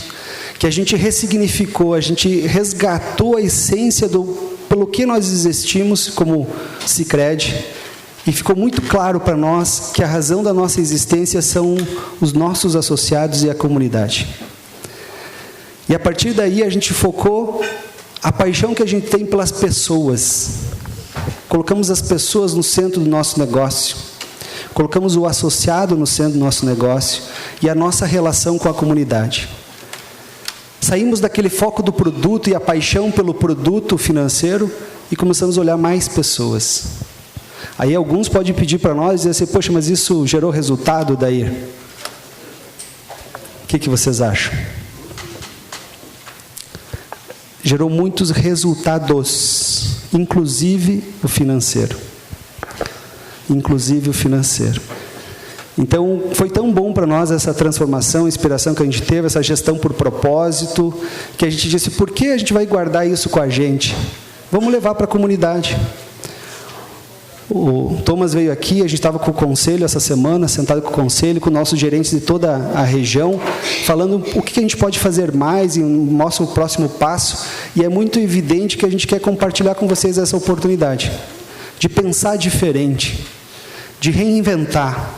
que a gente ressignificou, a gente resgatou a essência pelo que nós existimos como Sicredi, e ficou muito claro para nós que a razão da nossa existência são os nossos associados e a comunidade. E a partir daí a gente focou a paixão que a gente tem pelas pessoas. Colocamos as pessoas no centro do nosso negócio. Colocamos o associado no centro do nosso negócio e a nossa relação com a comunidade. Saímos daquele foco do produto e a paixão pelo produto financeiro e começamos a olhar mais pessoas. Aí alguns podem pedir para nós e dizer assim: poxa, mas isso gerou resultado, Dair? O que vocês acham? Gerou muitos resultados. inclusive o financeiro. Inclusive o financeiro. Então, foi tão bom para nós essa transformação, inspiração que a gente teve, essa gestão por propósito, que a gente disse, por que a gente vai guardar isso com a gente? Vamos levar para a comunidade. O Thomas veio aqui, a gente estava com o conselho essa semana, sentado com o conselho, com nossos gerentes de toda a região, falando o que a gente pode fazer mais e mostra o próximo passo. E é muito evidente que a gente quer compartilhar com vocês essa oportunidade de pensar diferente, de reinventar,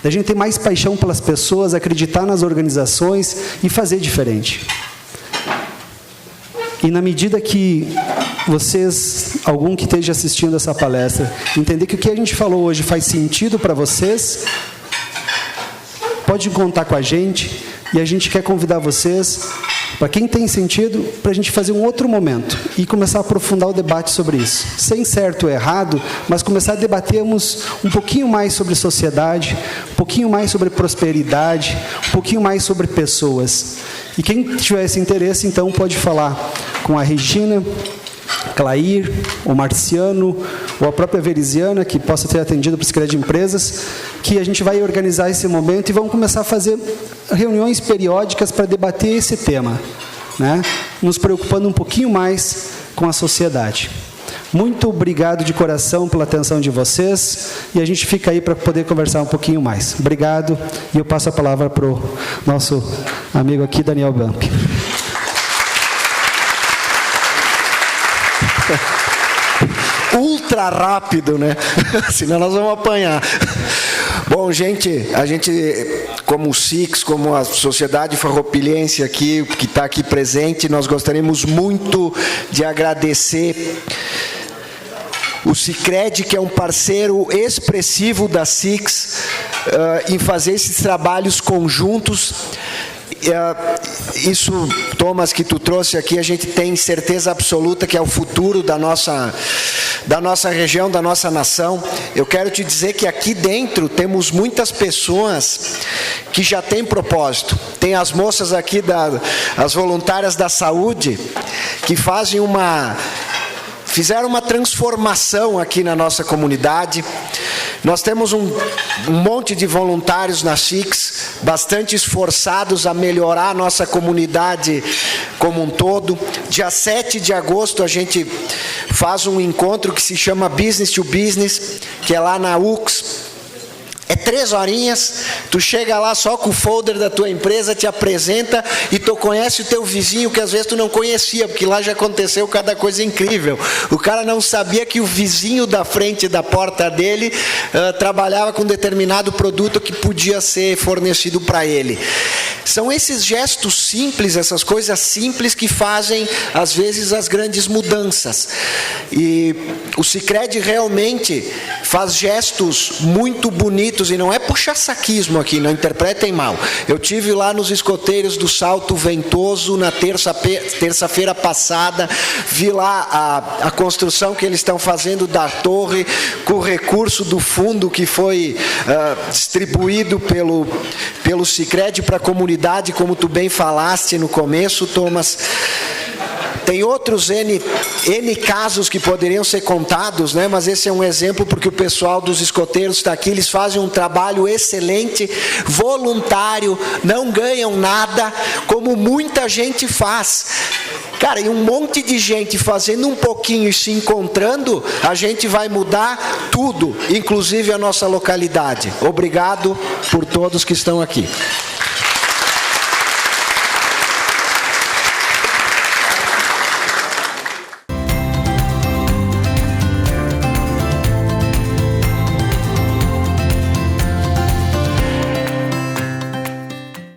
da gente ter mais paixão pelas pessoas, acreditar nas organizações e fazer diferente. E na medida que vocês, algum que esteja assistindo essa palestra, entender que o que a gente falou hoje faz sentido para vocês, pode contar com a gente, e a gente quer convidar vocês, para quem tem sentido, para a gente fazer um outro momento e começar a aprofundar o debate sobre isso. Sem certo ou errado, mas começar a debatermos um pouquinho mais sobre sociedade, um pouquinho mais sobre prosperidade, um pouquinho mais sobre pessoas. E quem tiver esse interesse, então, pode falar com a Regina, Clair, o Marciano, ou a própria Veriziana, que possa ter atendido para o Sicredi de Empresas, que a gente vai organizar esse momento e vamos começar a fazer reuniões periódicas para debater esse tema, né? Nos preocupando um pouquinho mais com a sociedade. Muito obrigado de coração pela atenção de vocês, e a gente fica aí para poder conversar um pouquinho mais. Obrigado, e eu passo a palavra para o nosso amigo aqui, Daniel Bamp. Ultra rápido, né? Senão nós vamos apanhar. Bom, gente, a gente, como o SIX, como a Sociedade Farroupilhense aqui, que está aqui presente, nós gostaríamos muito de agradecer o Sicredi, que é um parceiro expressivo da SIX, em fazer esses trabalhos conjuntos. Isso, Thomas, que tu trouxe aqui, a gente tem certeza absoluta que é o futuro da nossa região, da nossa nação. Eu quero te dizer que aqui dentro temos muitas pessoas que já têm propósito. Tem as moças aqui, as voluntárias da saúde, que fizeram uma transformação aqui na nossa comunidade. Nós temos um monte de voluntários na SIX, bastante esforçados a melhorar a nossa comunidade como um todo. Dia 7 de agosto a gente faz um encontro que se chama Business to Business, que é lá na UX. É 3 horinhas, tu chega lá só com o folder da tua empresa, te apresenta e tu conhece o teu vizinho que às vezes tu não conhecia, porque lá já aconteceu cada coisa incrível. O cara não sabia que o vizinho da frente da porta dele trabalhava com determinado produto que podia ser fornecido para ele. São esses gestos simples, essas coisas simples que fazem às vezes as grandes mudanças. E o Sicredi realmente faz gestos muito bonitos, e não é puxa-saquismo aqui, não interpretem mal. Eu tive lá nos escoteiros do Salto Ventoso na terça-feira passada, vi lá a construção que eles estão fazendo da torre, com o recurso do fundo que foi distribuído pelo Sicredi para a comunidade, como tu bem falaste no começo, Thomas. Tem outros N casos que poderiam ser contados, né? Mas esse é um exemplo porque o pessoal dos escoteiros está aqui, eles fazem um trabalho excelente, voluntário, não ganham nada, como muita gente faz. Cara, e um monte de gente fazendo um pouquinho e se encontrando, a gente vai mudar tudo, inclusive a nossa localidade. Obrigado por todos que estão aqui.